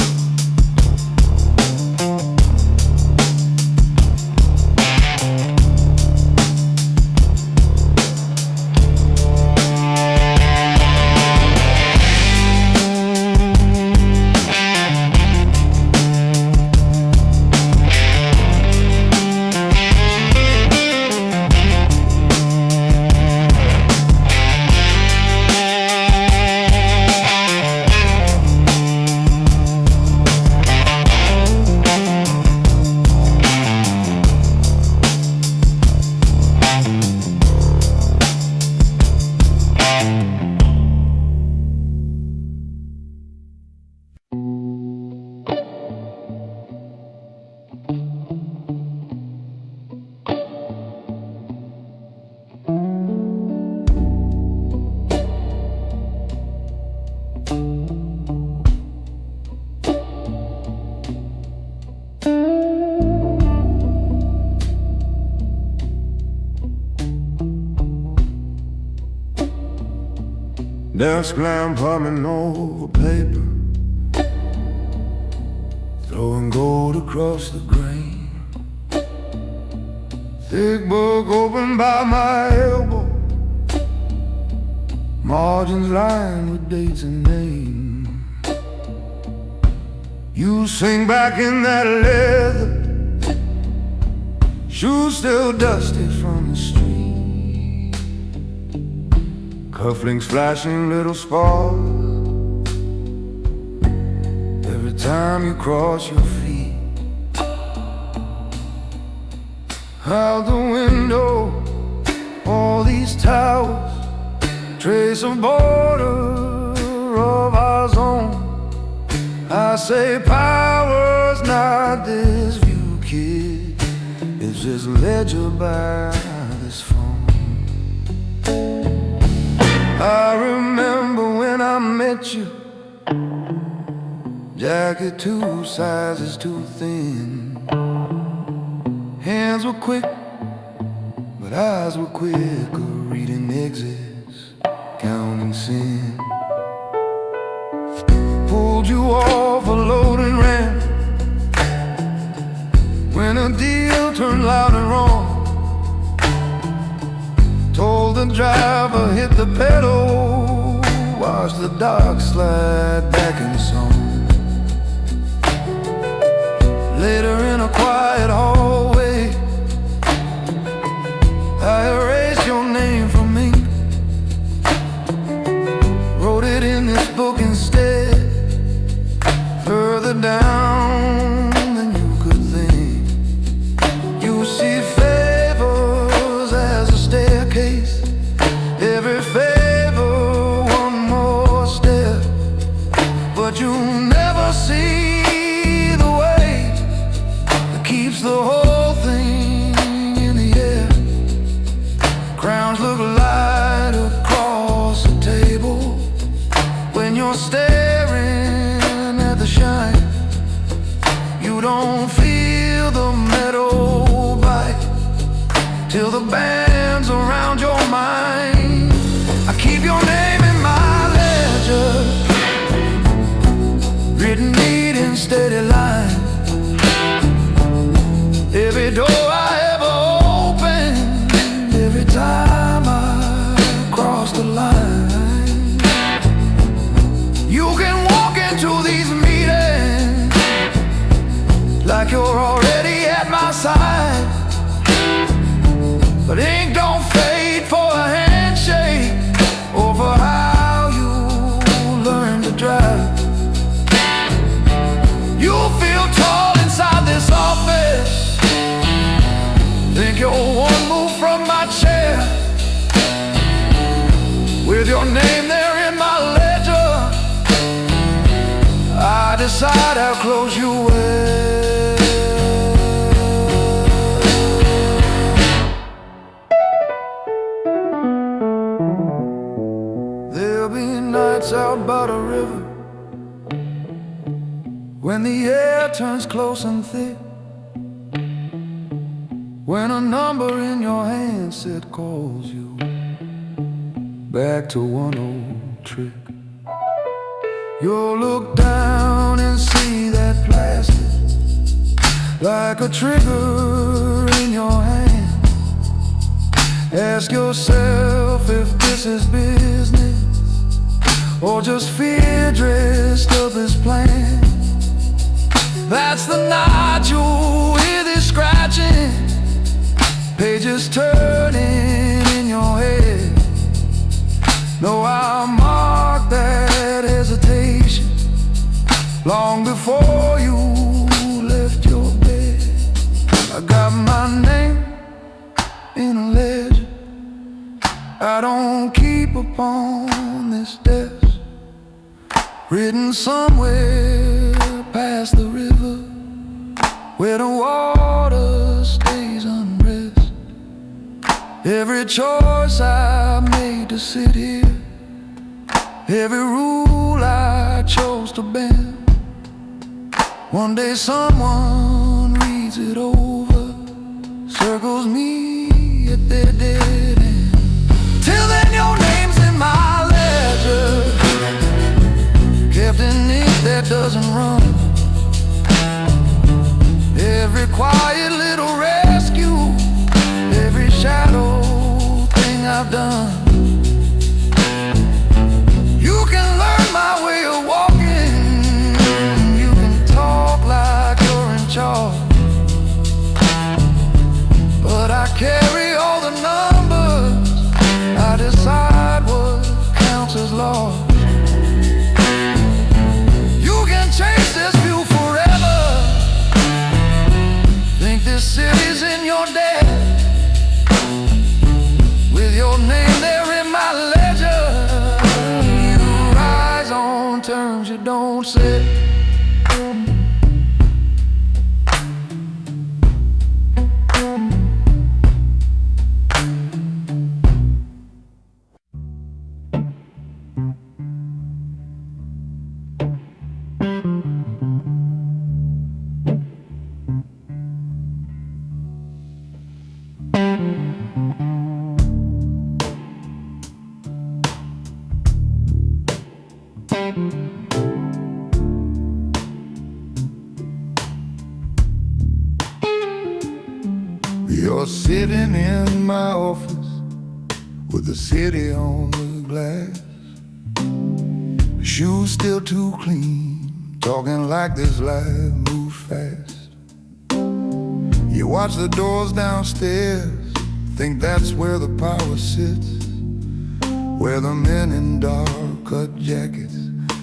Desk lamp humming over paper, throwing gold across the grain. Thick book open by my elbow, margins lined with dates and names. You sing back in that leather, shoes still dusty from the street. Cufflinks flashing little sparks every time you cross your feet. Out the window, all these towers trace a border of our zone. I say power's not this view, kid, it's just ledger by this phone. I remember when I met you, jacket 2 sizes too thin. Hands were quick, but eyes were quicker, reading exits, counting sin. Pulled you off a loading ramp when a deal turned loud and wrong. Told the driver, hit the pedal, watch the dock slide back in song. Later in a quiet hallway, I erased your name from me, wrote it in this book instead, further down than you could think. You see favors as a staircase, every favor one more step, but you never see the way that keeps the whole thing in the air. Crowns look light across the table when you're staring at the shine. You don't feel the metal bite till the band's around your mind. I keep your name in my ledger, written neat in steady line. Every door I ever opened, every time I cross the line. You can walk into these meetings like you're already at my side, but ink don't fade for a handshake or for how you learn to drive. You feel tall inside this office, think you're one move from my chair. With your name there in my ledger, I decide how close you were. There'll be nights out by the river when the air turns close and thick, when a number in your handset calls you back to one old trick. You'll look down and see that plastic like a trigger in your hand. Ask yourself if this is business or just fear dressed up as planned. That's the night you'll hear this scratching, pages turning in your head. No, I'll mark that hesitation long before you left your bed. I got my name in a ledger I don't keep upon this desk, written somewhere past the river where the water stays unrest. Every choice I made to sit here, every rule I chose to bend, one day someone reads it over, circles me at their dead end. Till then your name's in my ledger, kept in ink that doesn't run. Every quiet little rescue, every shadow thing I've done. You can learn my way of walking, you can talk like you're in charge, but I carry all the numbers, I decide what counts as loss. You can chase this view forever, think this city's in your debt, with your name there in my ledger. You rise on terms you don't set. You're sitting in my office with the city on the glass, shoes still too clean, talking like this life moves fast. You watch the doors downstairs, think that's where the power sits, where the men in dark cut jackets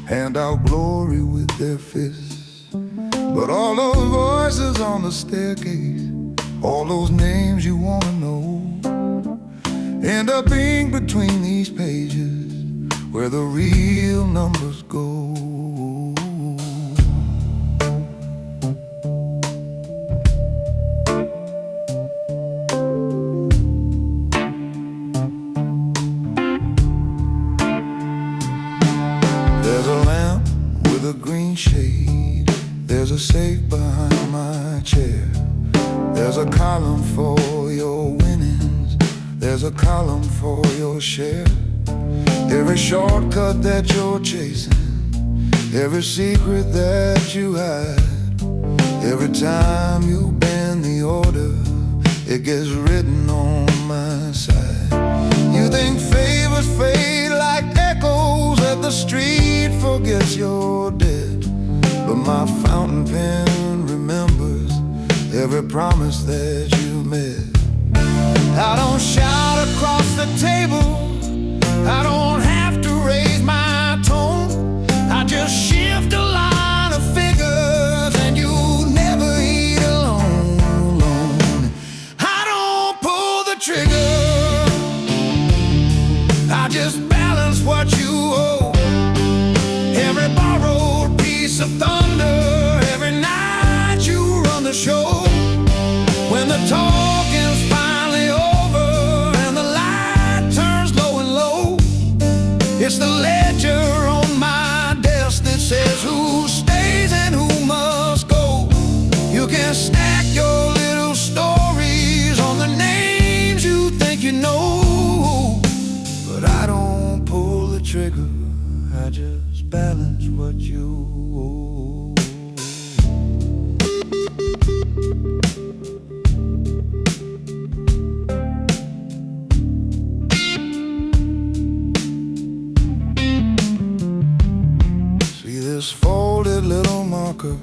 hand out glory with their fists. But all those voices on the staircase, all those names you wanna know, end up being between these pages where the real numbers go. There's a lamp with a green shade, there's a safe behind my chair. There's a column for your winnings, there's a column for your share. Every shortcut that you're chasing, every secret that you hide, every time you bend the order, it gets written on my side. You think favors fade like echoes that the street forgets you're dead, but my fountain pen remembers every promise that you made. I don't shout across the table, I don't have to raise my tone, I just shift a line of figures and you never eat alone. I don't pull the trigger, I just balance what you owe. Every borrowed piece of thunder, every night you run the show. When the talking's finally over and the light turns low and low, it's the ledger on my desk that says who stays and who must go. You can stack your little stories on the names you think you know, but I don't pull the trigger, I just balance what you owe. See this folded little marker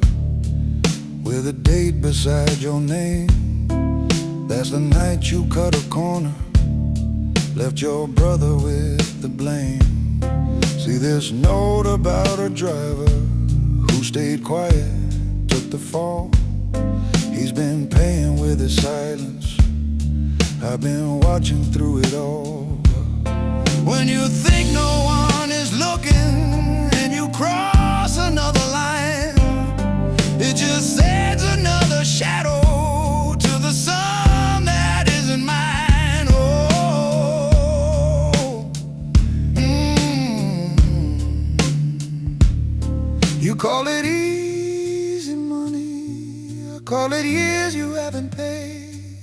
with a date beside your name. That's the night you cut a corner, left your brother with the blame. See this note about a driver who stayed quiet, took the fall. He's been paying with his silence. I've been watching through it all. When you think no one is looking and you cross another line, it just adds another shadow to the sun that isn't mine. Oh, You call it easy money, I call it years you haven't paid.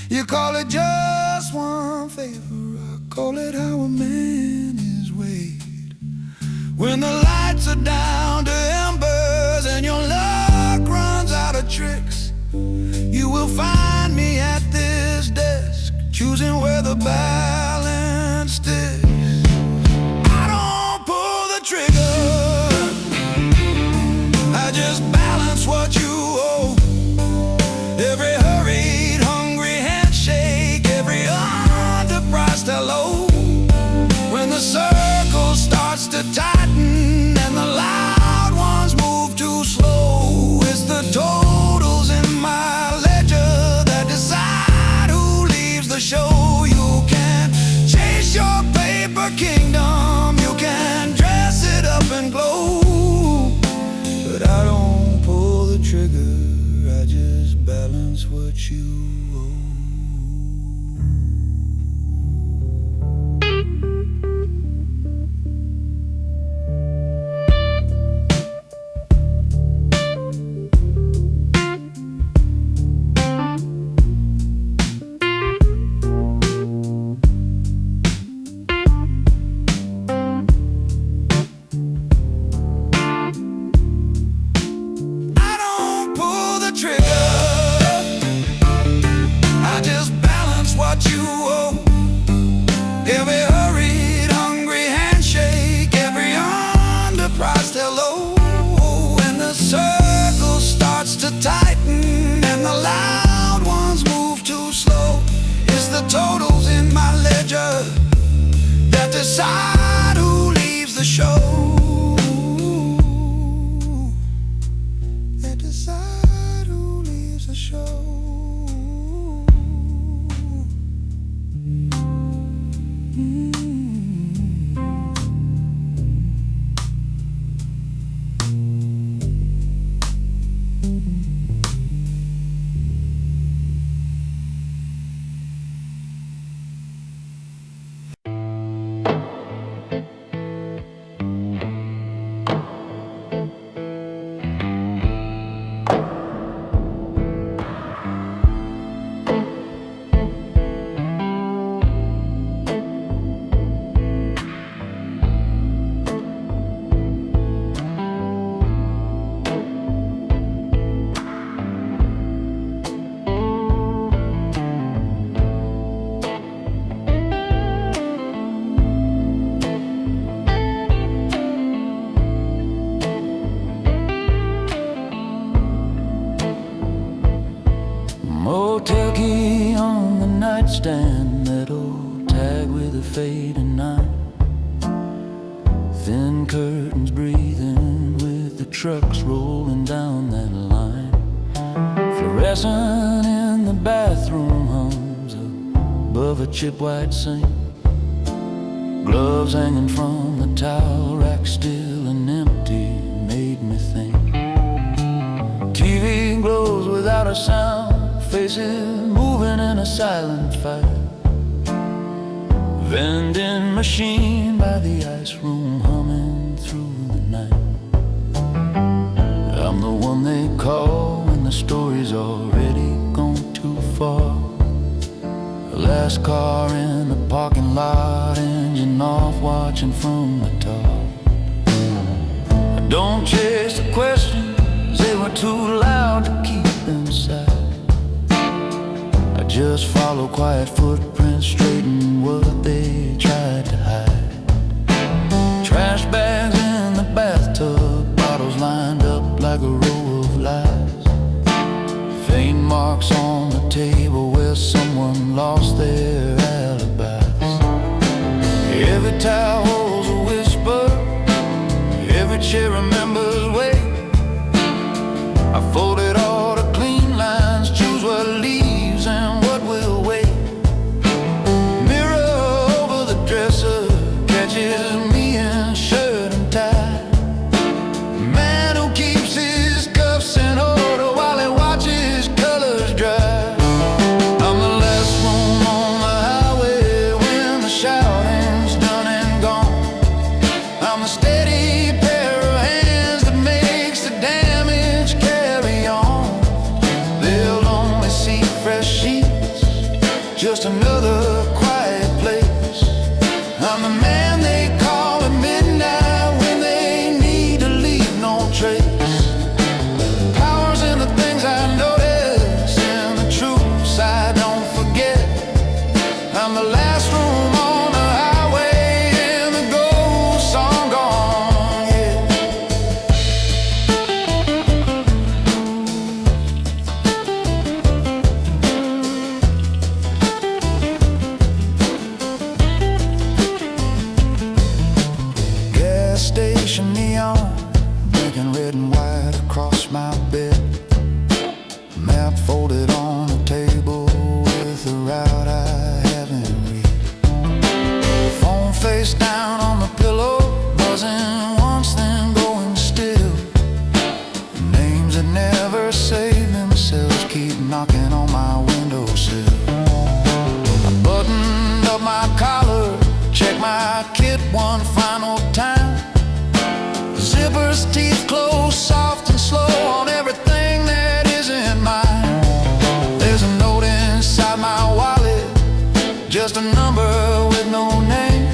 You call it just one favor, I call it how a man is weighed. When the lights are down to embers and your luck runs out of tricks, you will find me at this desk, choosing where the balance sticks. I don't pull the trigger, I just balance what you owe. Every hurried, hungry handshake, every underpriced hello. When the circle starts to tighten and the loud ones move too slow, it's the totals in my ledger that decide who leaves the show. You can chase your paper kingdom, you can dress it up and glow, but I don't pull the trigger, I just balance what you owe. What you owe. Every hurried, hungry handshake, every underpriced hello. When the circle starts to tighten and the loud ones move too slow, it's the totals in my ledger that decide who leaves the show. That decide who leaves the show. Motel key on the nightstand, that old tag with a fading night. Thin curtains breathing with the trucks rolling down that line. Fluorescent in the bathroom hums above a chip white sink. Gloves hanging from the towel rack, still and empty, made me think. TV glows without a sound, faces moving in a silent fight. Vending machine by the ice room humming through the night. I'm the one they call when the story's already gone too far. Last car in the parking lot, engine off, watching from the top. Don't chase the questions, they were too loud to keep inside. I just follow quiet footprints, straighten what they tried to hide. Trash bags in the bathtub, bottles lined up like a row of lies. Faint marks on the table where someone lost their alibis. Every towel's a whisper, every chair remembers weight. I folded all the clean lines, choose what leaves and what will wait. Mirror over the dresser catches me in shirt and tie. Man who keeps his cuffs in order while he watches colors dry. I'm the last room on the highway when the shouting's done and gone. I'm the steady pair of hands that makes the damage carry on. They'll only see fresh sheets, just another quiet place. I'm the man they call at midnight when they need to leave no trace. Power's in the things I notice and the truths I don't forget. I'm the last room on the highway and the ghost song gone, yeah. Gas station neon, blinking red and white across my bed. Map folded on the table with a route I haven't read. Phone face down on the pillow, buzzing once then going still. Names that never save themselves keep knocking on my windowsill. I buttoned up my collar, check my kit one final time. Zippers, teeth closed, soft and slow on everything that isn't mine. There's a note inside my wallet, just a number with no name,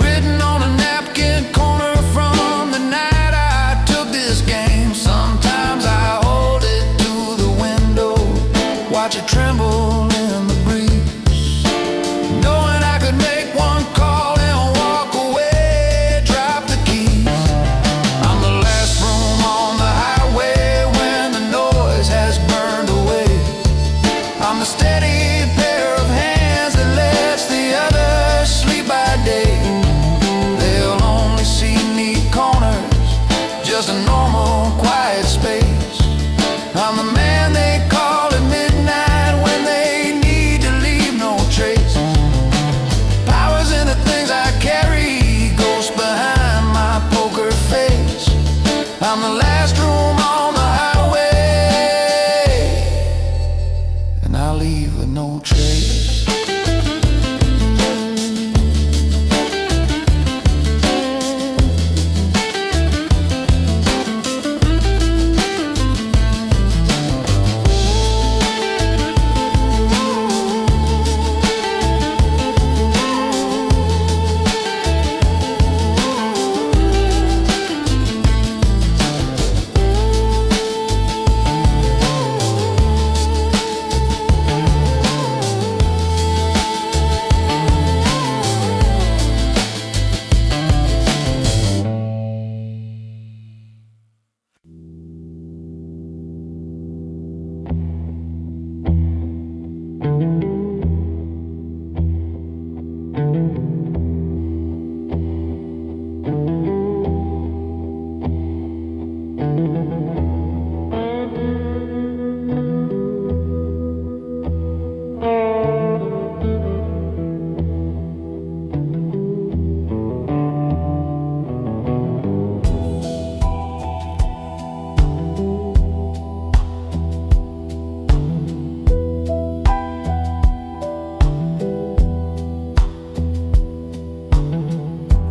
written on a napkin corner from the night I took this game. Sometimes I hold it to the window, watch it tremble in the breeze, knowing I could make one call and walk away, drop the keys. I'm the last room on the highway when the noise has burned away. I'm the steady pair of hands that lets the others sleep by day. They'll only see neat corners, just a normal quiet space. I'm the man they call at midnight when they need to leave no trace. Power's in the things I carry, ghosts behind my poker face. I'm the last room on the highway, and I leave with no trace.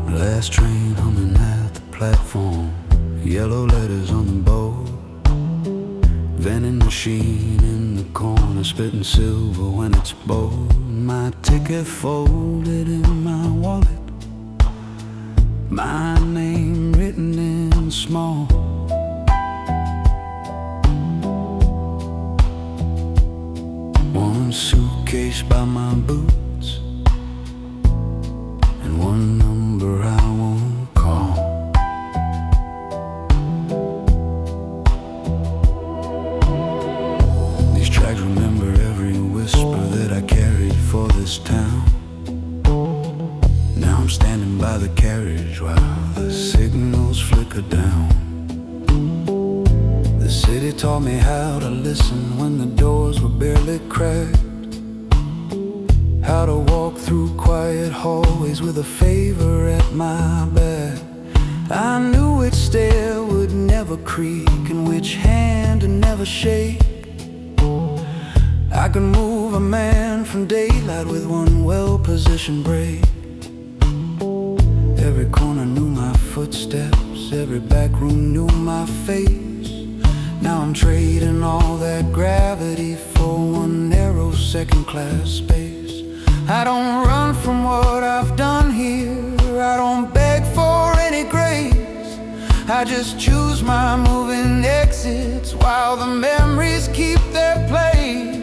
Last train humming at the platform, yellow letters on the board. Vending machine in the corner, spitting silver when it's bold. My ticket folded in my wallet, my name written in small. One suitcase by my boots, and one number I won't call. These tracks remember every whisper that I carried for this town. Now I'm standing by the carriage while the signals flicker down. The city taught me how to listen when the doors were barely cracked, how to walk through quiet hallways with a favor at my back. I knew which stair would never creak and which hand to never shake. I could move a man from daylight with one well-positioned break. Every corner knew my footsteps, every back room knew my face. Now I'm trading all that gravity for one narrow second-class space. I don't run from what I've done here, I don't beg for any grace. I just choose my moving exits while the memories keep their place.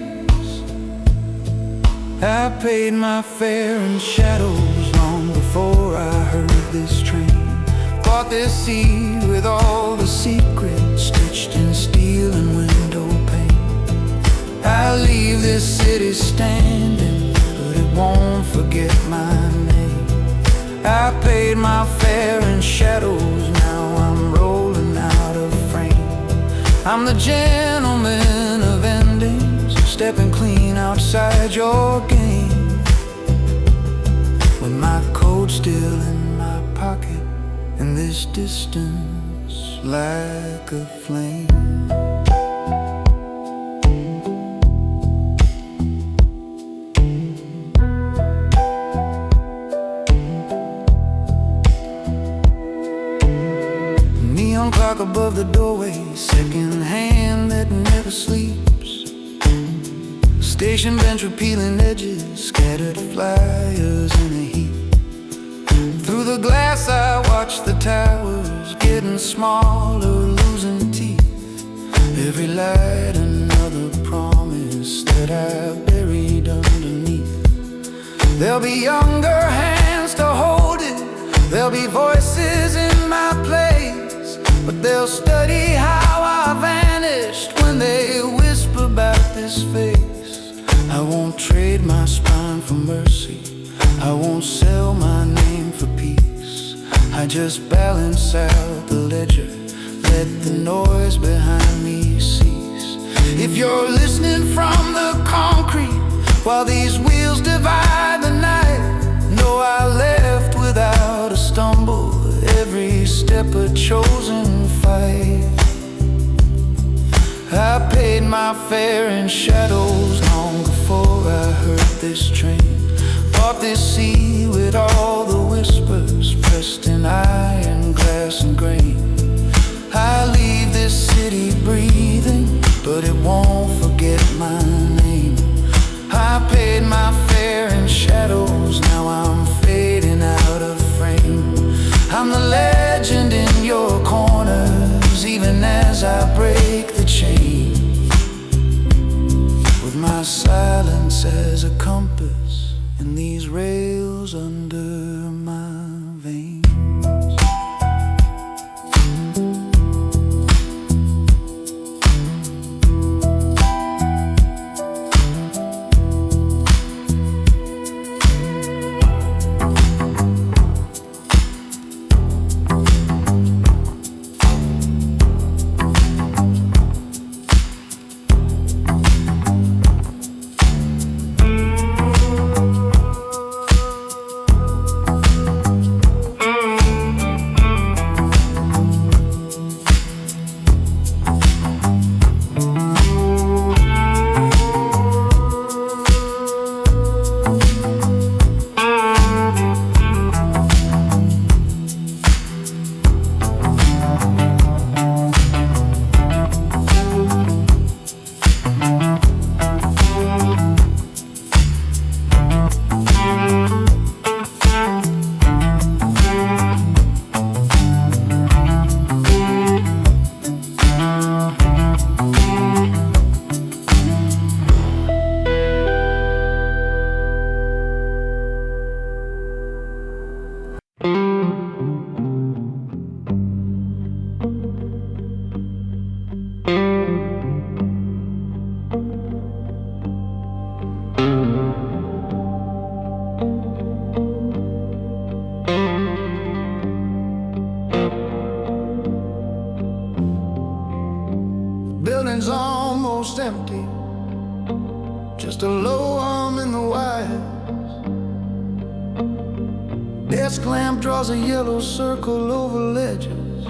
I paid my fare in shadows long before I heard this train. Bought this seat with all the secrets stitched in steel and window pane. I leave this city standing, but it won't forget my name. I paid my fare in shadows, now I'm rolling out of frame. I'm the gentleman of endings, stepping clean outside your game, with my coat still in my pocket and this distance like a flame. Neon clock above the doorway, second hand that never sleeps. Station bench with peeling edges, scattered flyers in a heap. Through the glass I watch the towers getting smaller, losing teeth. Every light another promise that I've buried underneath. There'll be younger hands to hold it, there'll be voices in my place, but they'll study how I vanished when they whisper about this face. I won't trade my spine for mercy, I won't sell my name for peace. I just balance out the ledger, let the noise behind me cease. If you're listening from the concrete while these wheels divide the night, know I left without a stumble, every step a chosen fight. I paid my fare in shadows long before I heard this train. Bought this sea with all the whispers pressed in iron, glass and grain. I leave this city breathing, but it won't forget my name. I paid my fare in shadows, now I'm fading out of frame. I'm the legend in your corners, even as I break the chain, with my silence as a compass and these rails under my veins. just a low hum in the wire. Desk lamp draws a yellow circle over ledgers,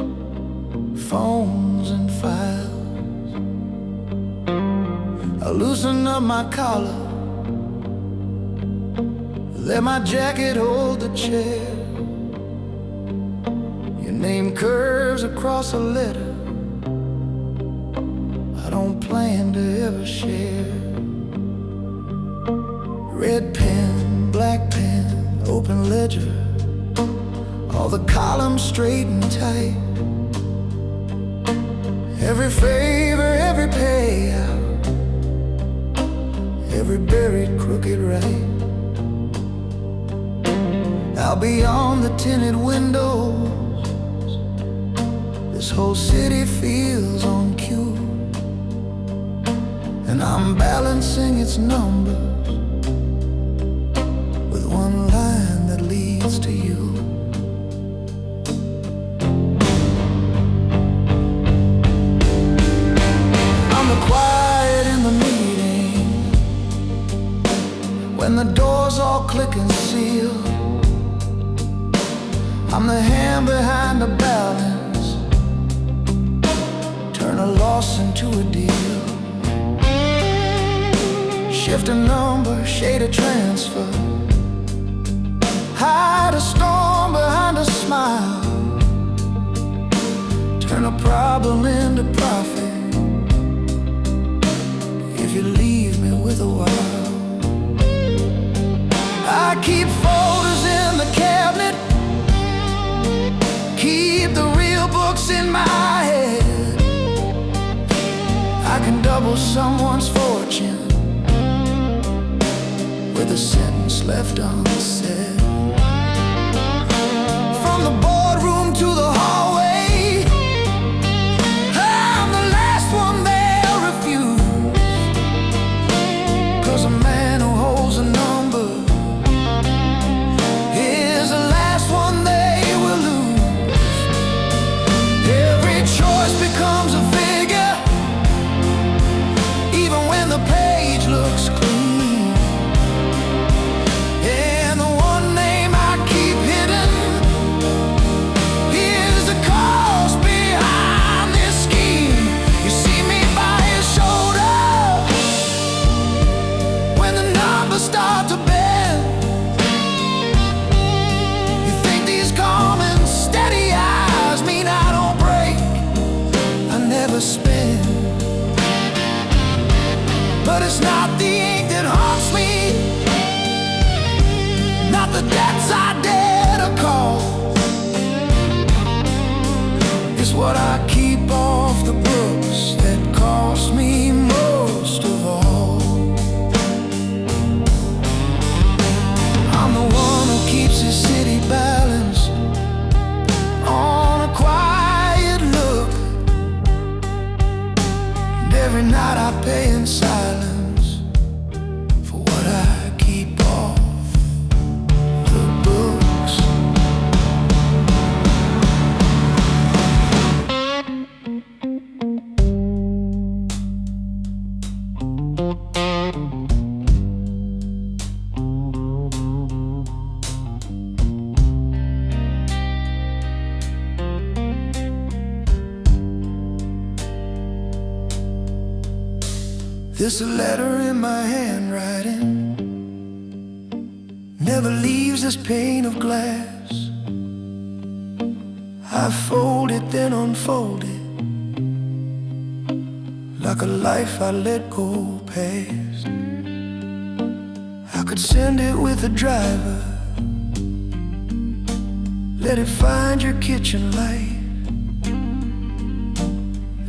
phones and files. I loosen up my collar, let my jacket hold the chair. Your name curves across a letter I don't plan to ever share. Red pen, black pen, open ledger, all the columns straight and tight. Every favor, every payout, every buried crooked right. Out beyond the tinted windows, this whole city feels on cue, and I'm balancing its numbers with one line that leads to you. I'm the quiet in the meeting, when the doors all click and seal. I'm the hand behind the balance, turn a loss into a deal. Shift a number, shade a transfer, hide a storm behind a smile, turn a problem into profit if you leave me with a while. I keep folders in the cabinet, keep the real books in my head. I can double someone's fortune with a sentence left unsaid. From the boardroom to the hallway, I'm the last one they'll refuse, 'cause a man who holds a number is the last one they will lose. Every choice becomes a figure, even when the page looks clean. And the one name I keep hidden is the cost behind this scheme. You see me by his shoulder when the numbers start to bend. You think these calm and steady eyes mean I don't break, I never spin. But it's not the ink that haunts me, not the debts I dare to call. It's what I keep off the books that cost me most of all. I'm the one who keeps his city balanced on a quiet look, and every night I pay in silence for what I keep off the books. This a letter in my handwriting, never leaves this pane of glass. I fold it, then unfold it, like a life I let go past. I could send it with a driver, let it find your kitchen light,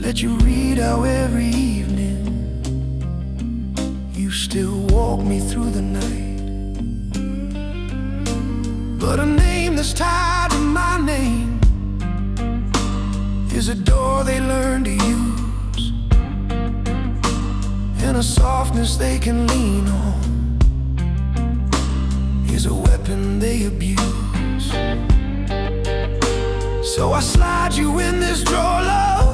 let you read how every evening you still walk me through the night. But a name that's tied to my name is a door they learn to use, and a softness they can lean on is a weapon they abuse. So I slide you in this drawer, love,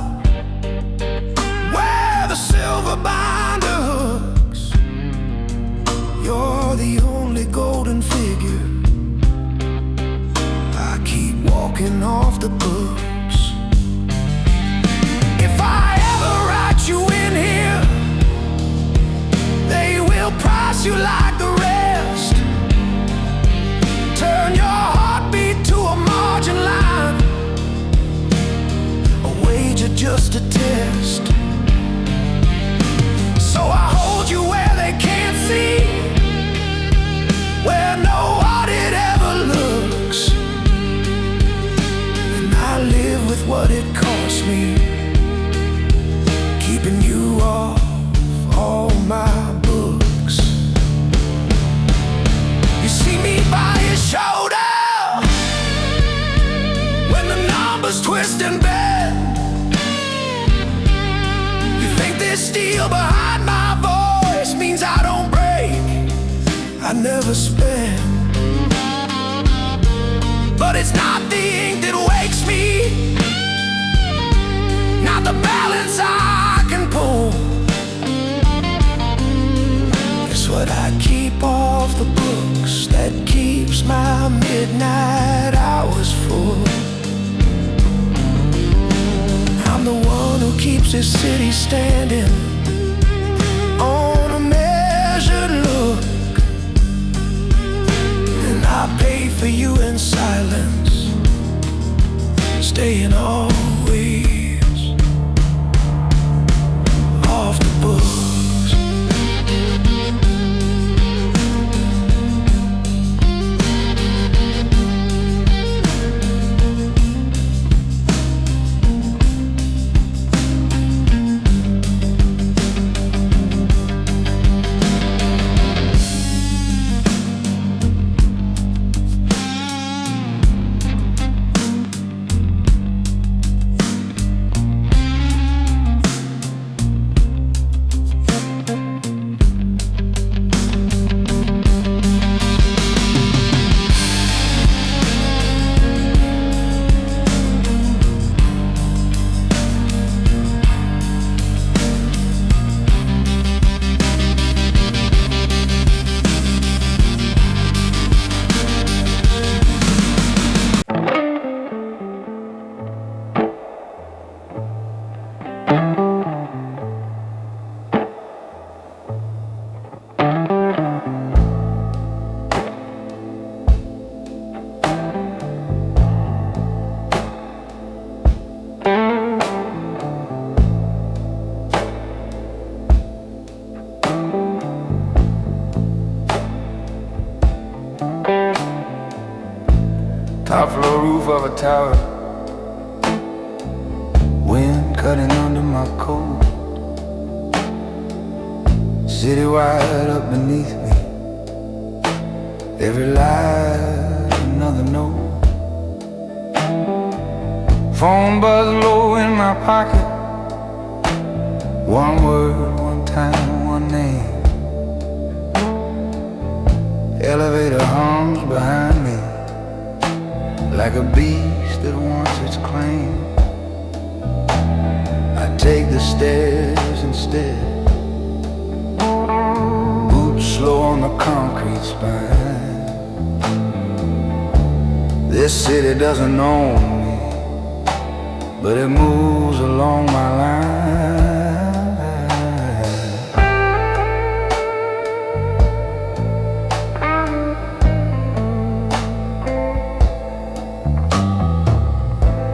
where the silver binder hooks, walking off the books. If I ever write you in here, they will price you like the rest. Turn your heartbeat to a margin line, a wager just a test. So I hold you where they can't see, where no audit ever looks, and I live with what it costs me, keeping you off all my books. You see me by your shoulder when the numbers twist and bend. You think this steel behind my voice means I don't break, I never spend. But it's not the ink that wakes me, not the balance I can pull. It's what I keep off the books that keeps my midnight hours full. I'm the one who keeps this city standing on a measured look, and I pay for you in silence, staying always off the books. Top floor roof of a tower, wind cutting under my coat. City wide up beneath me, every light another note. Phone buzz low in my pocket, one word, one time, one name. Elevator hums behind me like a beast that wants its claim. I take the stairs instead, boots slow on the concrete spine. This city doesn't own me, but it moves along my line.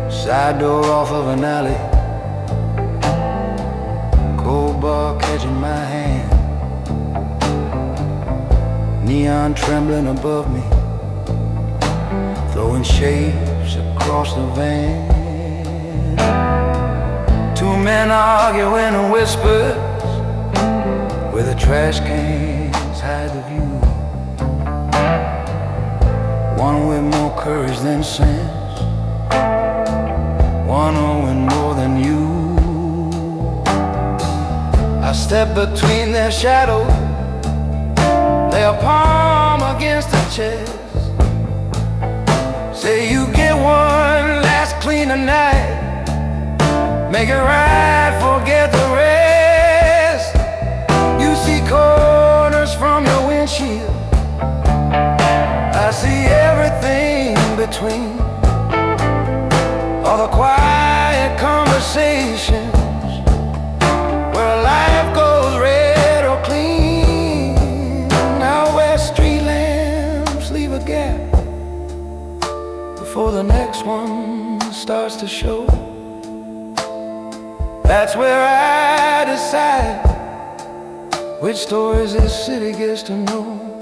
Side door off of an alley, cold bar catching my hand, neon trembling above me, throwing shapes across the van. Two men arguing in whispers where the trash cans hide the view. One with more courage than sense, one owing more than you. I step between their shadows, lay a palm against the chest, say you get one last cleaner night, make it right, forget the rest. You see corners from your windshield, I see everything between. before the next one starts to show. That's where I decide which stories this city gets to know.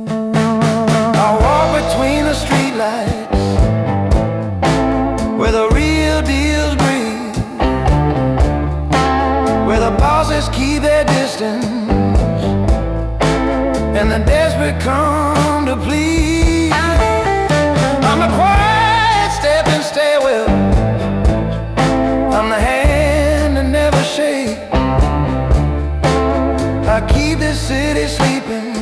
I walk between the streetlights where the real deals breathe, where the bosses keep their distance and the desperate come to please. I'm a quiet stepping stairwell, I'm the hand that never shakes. I keep this city sleeping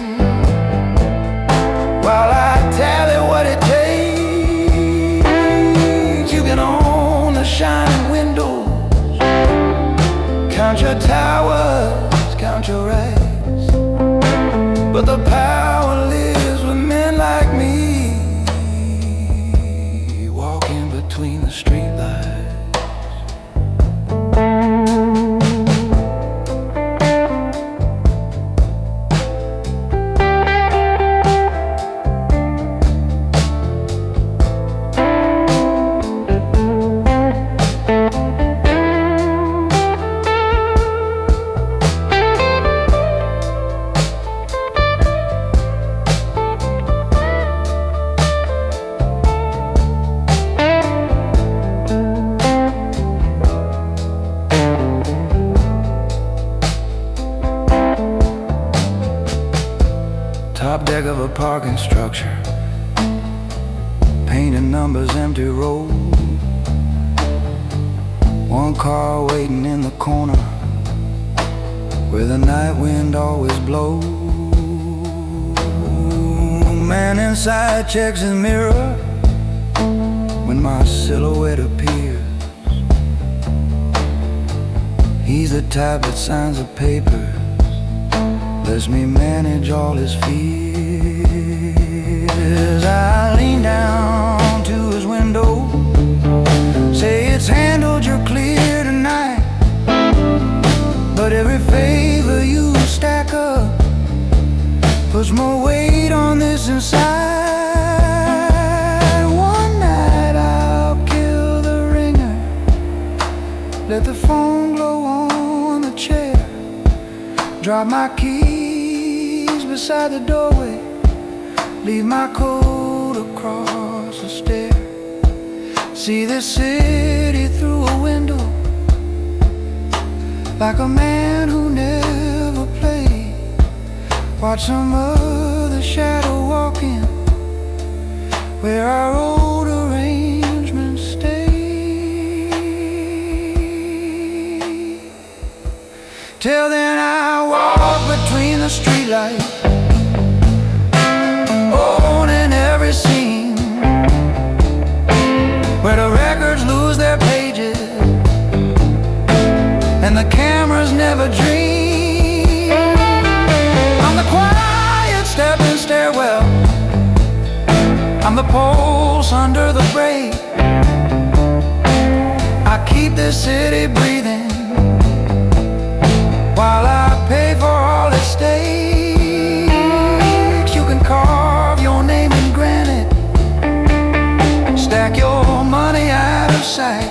while I tally what it takes. You can own the shining windows, count your towers, count your rights, but the power lives with men like me, walking between the streetlights. Top deck of a parking structure, painted numbers, empty road. One car waiting in the corner where the night wind always blows. Man inside checks his mirror when my silhouette appears. He's the type that signs the papers, lets me manage all his fears. I lean down to his window, say it's handled, you're clear tonight, but every favor you stack up puts more weight on this inside. One night I'll kill the ringer, let the phone glow on the chair, drop my keys beside the doorway, leave my coat across the stair. See this city through a window, like a man who never played. Watch some other shadow walk in where our old arrangements stay. Till then I walk between the streetlights, owning every scene where the records lose their pages and the cameras never dream. I'm the quiet stepping stairwell, I'm the pulse under the brake. I keep this city breathing while I pay for all its stakes. You can carve your name in granite, stack your money out of sight,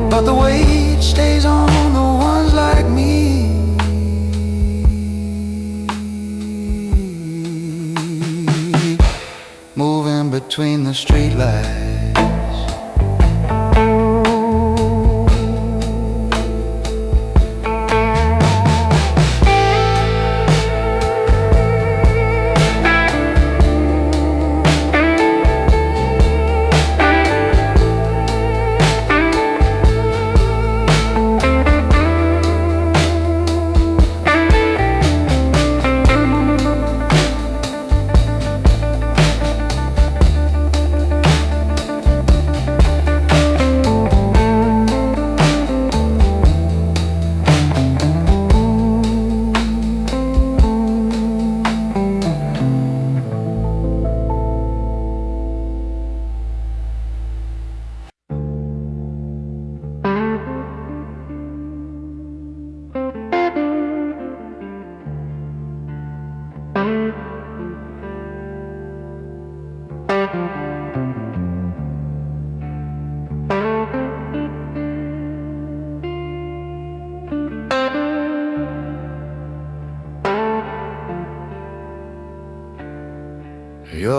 but the weight stays on the ones like me, moving between the streetlights. You're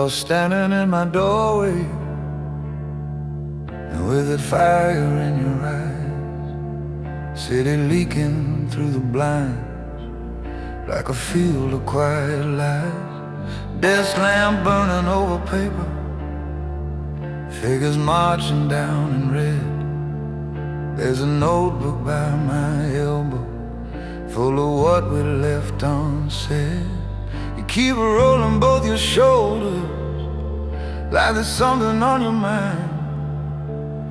standing in my doorway, and with that fire in your eyes, city leaking through the blinds like a field of quiet lies. Desk lamp burning over paper, figures marching down in red. There's a notebook by my elbow, full of what we left unsaid. You keep rolling both your shoulders like there's something on your mind.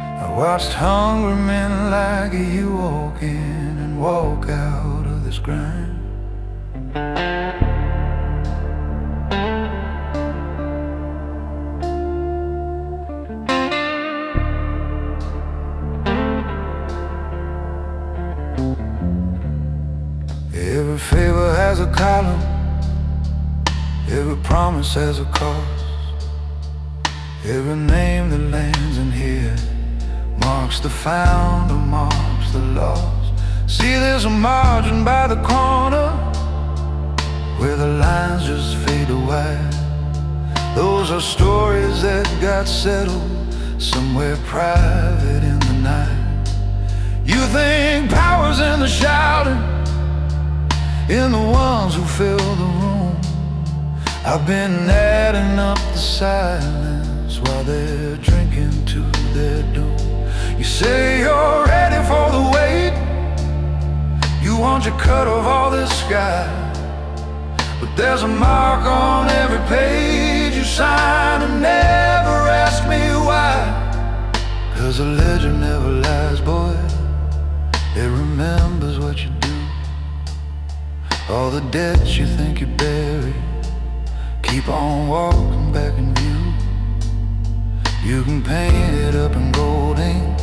I watched hungry men like you walk in and walk out of this grind. Every favor has a column, every promise has a cost. Every name that lands in here marks the found or marks the lost. See, there's a margin by the corner where the lines just fade to white. Those are stories that got settled somewhere private in the night. You think power's in the shouting, in the ones who fill the room. I've been adding up the silence while they're drinking to their doom. You say you're ready for the weight, you want your cut of all this sky, but there's a mark on every page you sign, and never ask me why. 'Cause a legend never lies, boy, it remembers what you do. All the debts you think you bury, keep on walking back in view. You can paint it up in gold ink,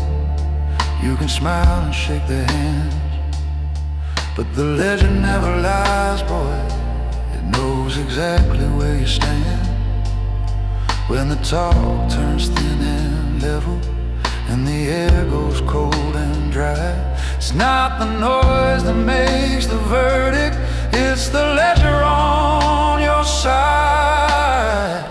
you can smile and shake their hands, but the legend never lies, boy, it knows exactly where you stand. When the talk turns thin and level, and the air goes cold and dry, it's not the noise that makes the verdict, it's the ledger on your side.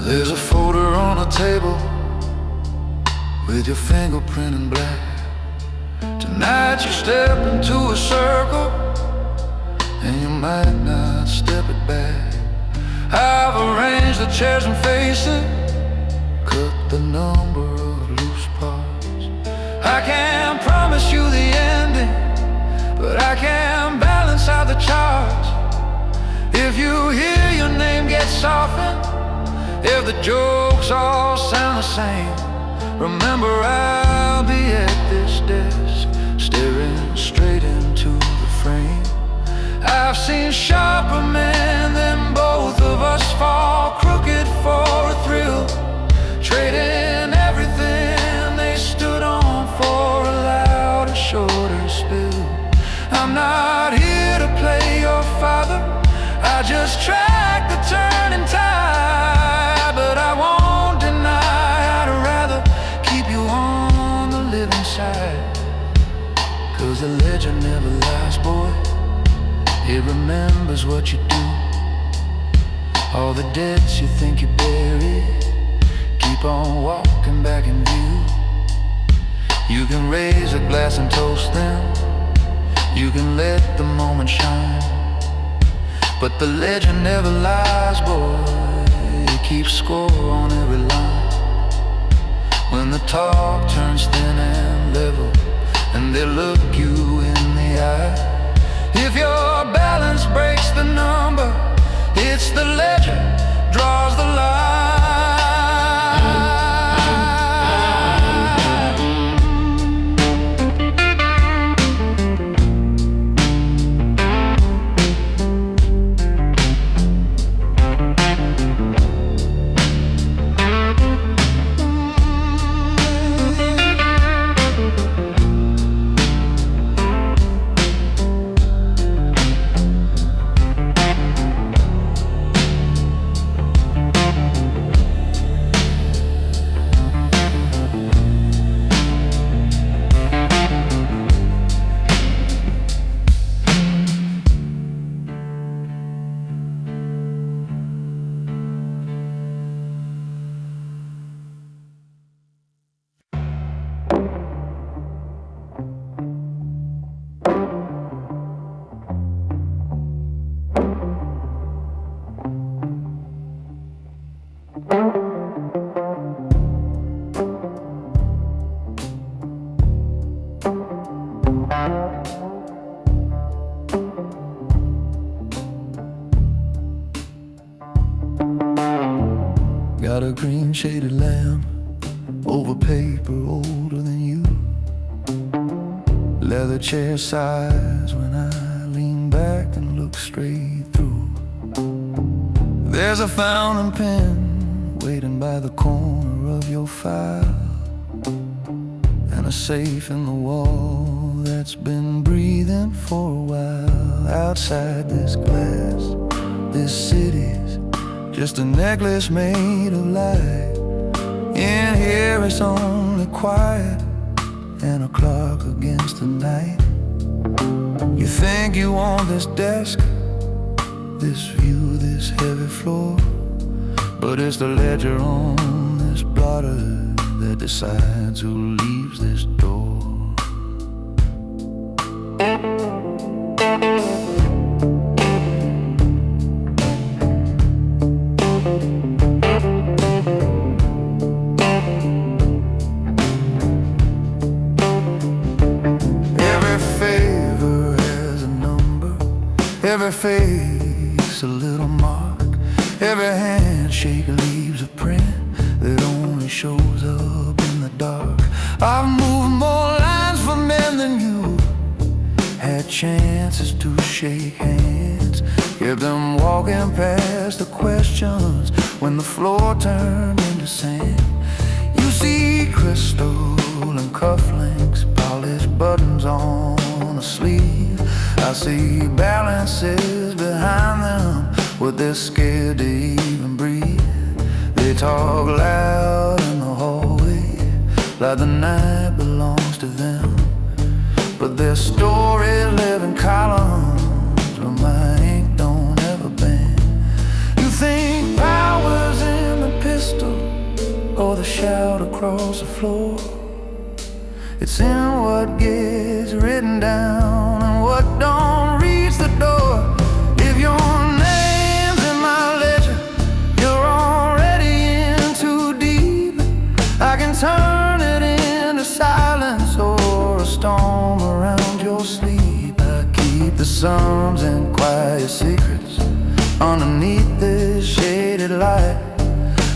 There's a folder on a table with your fingerprint in black. Tonight you step into a circle, and you might not step it back. I've arranged the chairs and faces, cut the number of loose parts. I can't promise you the ending, but I can balance out the charts. If you hear your name get softened, if the jokes all sound the same, remember I'll be at this desk, staring straight into the frame. I've seen sharper men than both of us fall crooked for a thrill, trading everything they stood on for a louder, shorter spill. I'm not here to play your father, I just track the turning tide, but I won't deny I'd rather keep you on the living side. 'Cause the legend never lies, boy, it remembers what you do. All the debts you think you bury, keep on walking back in view. You can raise a glass and toast them, you can let the moment shine, but the legend never lies, boy, it keeps score on every line. When the talk turns thin and level, and they look you in the eye, if your balance breaks the number, it's the ledger draws the line. green shaded lamp over paper older than you. Leather chair sighs when I lean back and look straight through. There's a fountain pen waiting by the corner of your file, and a safe in the wall that's been breathing for a while. Outside this glass, this city's just a necklace made of light. In here it's only quiet and a clock against the night. You think you want this desk, this view, this heavy floor, but it's the ledger on this blotter that decides who leaves this door. Every face a little mark, every handshake leaves a print that only shows up in the dark. I've moved more lines for men than you, had chances to shake hands, kept them walking past the questions when the floor turned into sand. You see crystal and cufflinks, polished buttons on a sleeve. I see balances behind them, but they're scared to even breathe. They talk loud in the hallway, like the night belongs to them, but their stories live in columns where my ink don't ever bend. You think power's in the pistol or the shout across the floor. It's in what gets written down and what don't reach the door. If your name's in my ledger, you're already in too deep. I can turn it into silence or a storm around your sleep. I keep the sums and quiet secrets underneath this shaded light.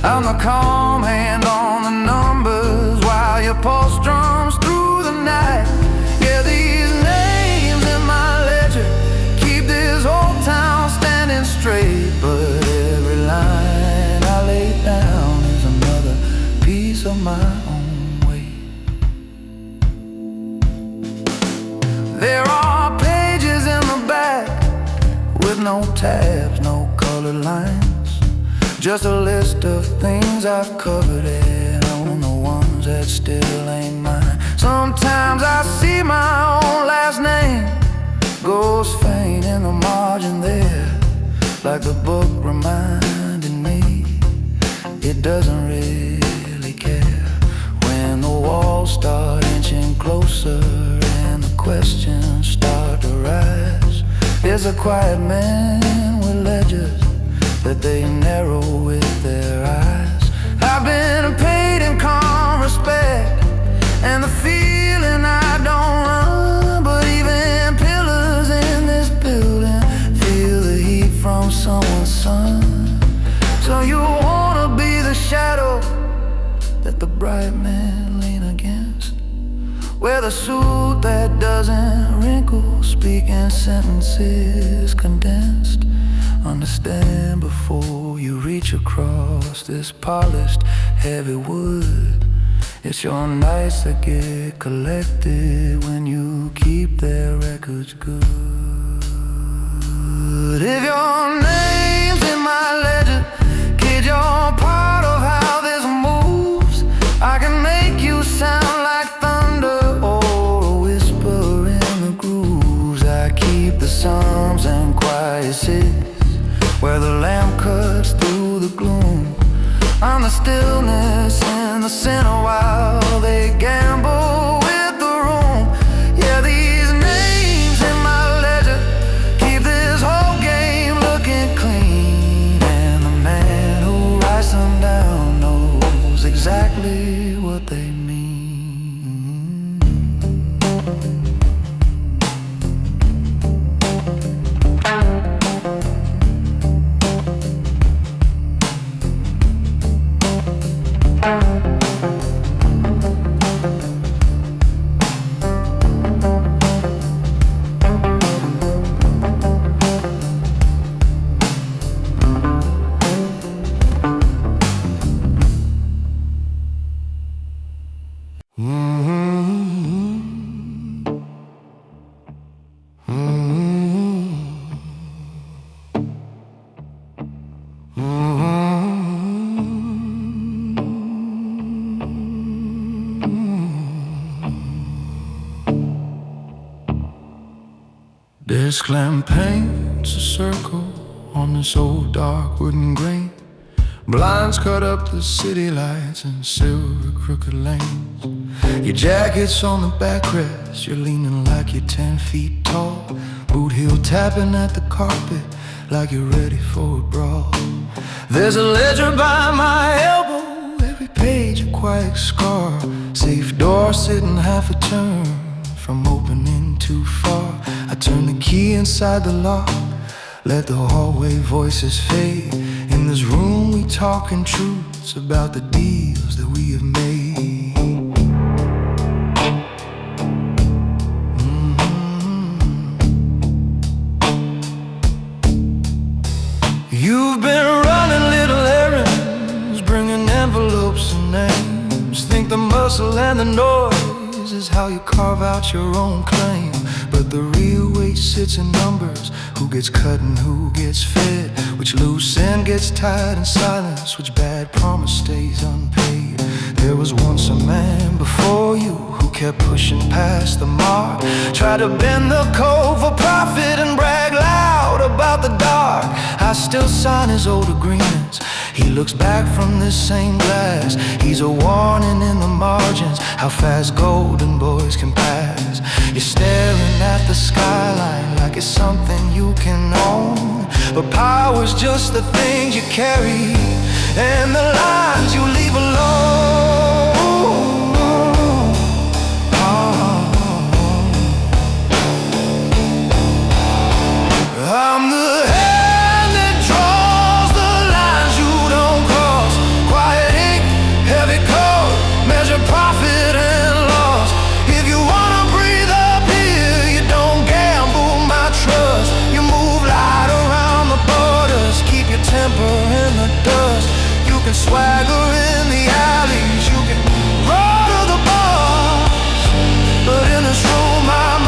I'm the calm hand on the numbers while your pulse drums through the night. Yeah, these names in my ledger keep this whole town standing straight, but every line I lay down is another piece of my own weight. There are pages in the back with no tabs, no colored lines, just a list of things I've covered and on the ones that still ain't mine. Sometimes I see my own last name goes faint in the margin there, like the book reminded me it doesn't really care. When the walls start inching closer and the questions start to rise, there's a quiet man with ledgers that they narrow with their eyes. I've been paid in calm respect and the feeling I don't run, but even pillars in this building feel the heat from someone's sun. So you wanna be the shadow that the bright men lean against, wear the suit that doesn't wrinkle, speaking sentences condensed. Understand before you reach across this polished, heavy wood. It's your nights that get collected when you keep their records good. If your name's in my ledger, kid, you're part of how this moves. I can make you sound like thunder or a whisper in the grooves. I keep the sums and quiet cities where the lamp cuts through the gloom. I'm the stillness in the center while they gamble with the room. Yeah, these names in my ledger keep this whole game looking clean, and the man who writes them down knows exactly what they mean. Desk lamp paints a circle on this old dark wooden grain. Blinds cut up the city lights in silver crooked lanes. Your jacket's on the backrest, you're leaning like you're 10 feet tall. Boot heel tapping at the carpet like you're ready for a brawl. There's a ledger by my elbow, every page a quiet scar. Safe door sitting half a turn from opening too far. I turn the key inside the lock, let the hallway voices fade. In this room we talking truths about the deals that we have made. You've been running little errands, bringing envelopes and names. Think the muscle and the noise is how you carve out your own claim. But the real weight sits in numbers, who gets cut and who gets fed, which loose end gets tied in silence, which bad promise stays unpaid. There was once a man before you who kept pushing past the mark, tried to bend the code for profit and brag loud about the dark. I still sign his old agreements, he looks back from this same glass. He's a warning in the margins, how fast golden boys can pass. You're staring at the skyline like it's something you can own, but power's just the things you carry and the lines you leave alone. I'm the hand that draws the lines you don't cross. Quiet ink, heavy coat, measure profit and loss. If you wanna breathe up here, you don't gamble my trust. You move light around the borders, keep your temper in the dust. You can swagger in the alleys, you can roll to the bars, but in this room I'm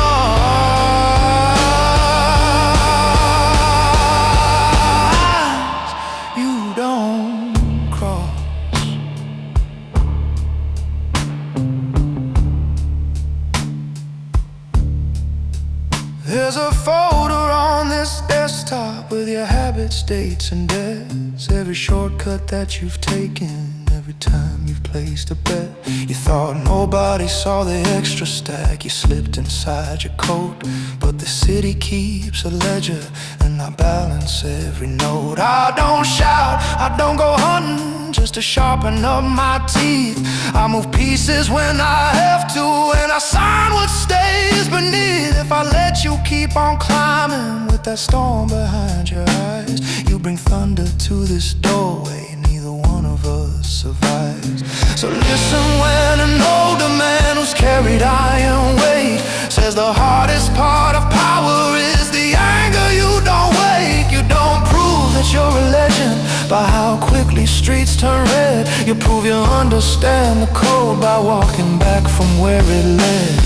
There's a folder on this desktop with your habits, dates, and debts. Every shortcut that you've taken, every time you've placed a bet. You thought nobody saw the extra stack you slipped inside your coat, but the city keeps a ledger and I balance every note. I don't shout, I don't go hunting just to sharpen up my teeth. I move pieces when I have to, and I sign what stays beneath. If I let you keep on climbing with that storm behind your eyes, you bring thunder to this doorway, neither one of us survives. So listen when an older man who's carried iron weight says the hardest part of power is the anger you don't wake. You don't prove that you're a legend by how quickly streets turn red. You prove you understand the code by walking back from where it led.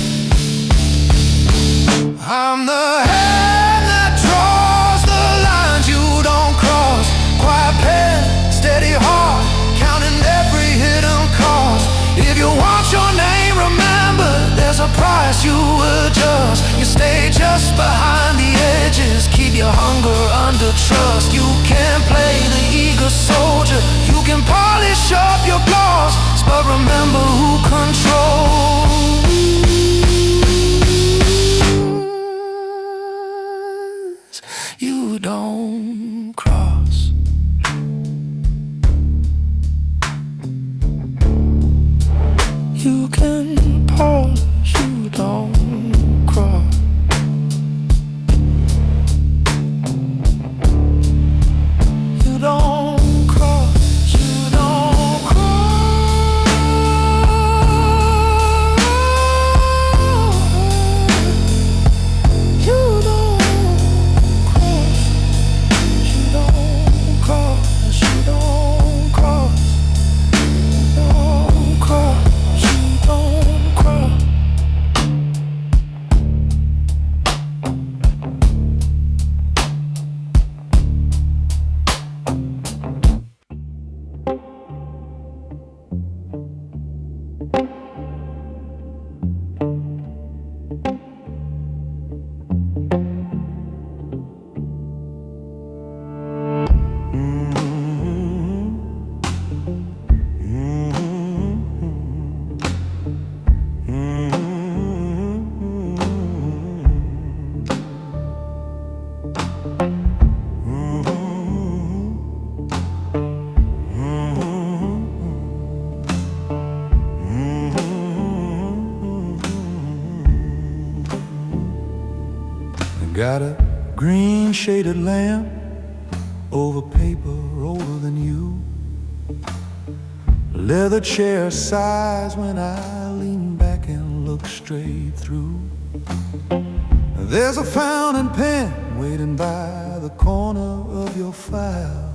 I'm the hand that draws the lines you don't cross. Quiet pen, steady heart, counting every hidden cost. If you want your name remembered, there's a price you adjust. You stay just behind the edges, keep your hunger under trust. You can play the eager soldier, you can polish up your gloss, but remember who controls. You don't cross. You can polish, you don't cross. You don't cross, you don't cross. You don't cross, you don't cross, you don't cross. You don't cross, you don't Got a green shaded lamp over paper older than you. Leather chair sighs when I lean back and look straight through. There's a fountain pen waiting by the corner of your file,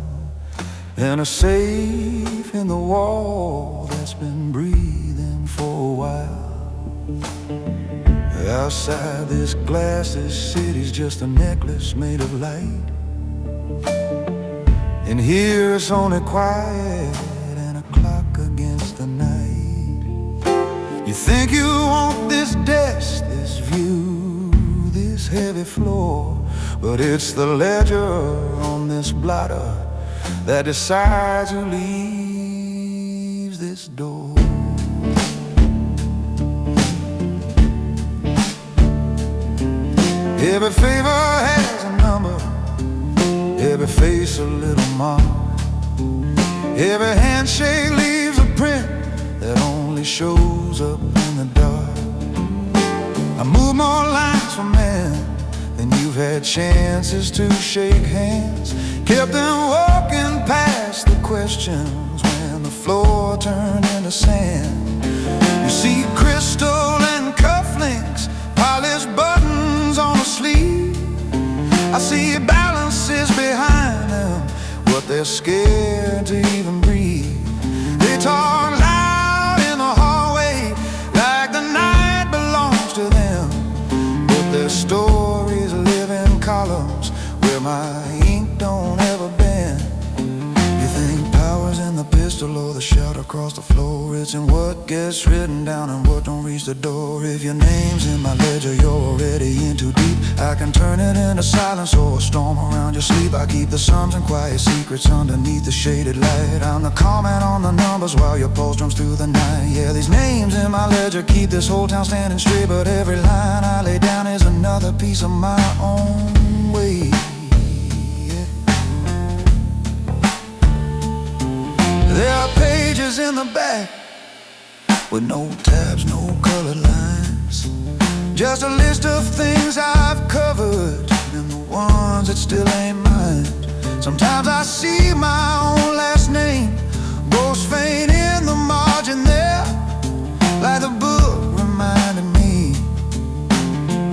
and a safe in the wall that's been breathing for a while. Outside this glassless city's just a necklace made of light, and here it's only quiet and a clock against the night. You think you want this desk, this view, this heavy floor, but it's the ledger on this blotter that decides who leaves this door. Every favor has a number, every face a little mark, every handshake leaves a print that only shows up in the dark. I move more lines for men than you've had chances to shake hands, kept them walking past the questions when the floor turned into sand. You see crystal and cufflinks, polished buttons on a sleeve. I see balances behind them, but they're scared to even breathe. They talk loud in the hallway like the night belongs to them, but their stories live in columns where my ink don't ever bend. You think power's in the pistol or the shout across the floor? It's in what gets written down and what don't reach the door. If your name's in my ledger, you're already in too deep. I can turn it into silence or a storm around your sleep. I keep the sums and quiet secrets underneath the shaded light. I'm the comment on the numbers while your pulse drums through the night. Yeah, these names in my ledger keep this whole town standing straight, but every line I lay down is another piece of my own weight. There are pages in the back with no tabs, no colored lines, just a list of things I've covered and the ones that still ain't mine. Sometimes I see my own last name ghost faint in the margin there, like the book reminded me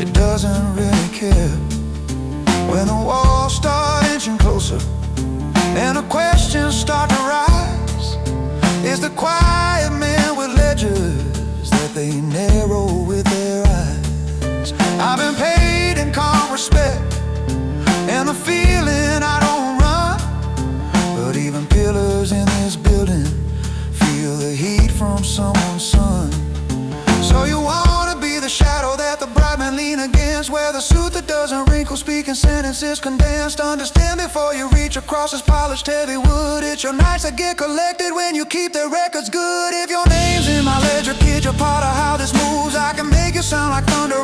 it doesn't really care. When the walls start inching closer and the questions start to rise, it's the quiet men with ledgers that they narrow with their eyes. I've been paid in calm respect and the feeling I don't run, but even pillars in this building feel the heat from someone's sun. So you wanna be the shadow that the bright men lean against, wear the suit that doesn't wrinkle, speaking sentences condensed. Understand before you reach across this polished heavy wood. It's your nights that get collected when you keep their records good. If your name's in my ledger, kid, you're part of how this moves. I can make you sound like thunder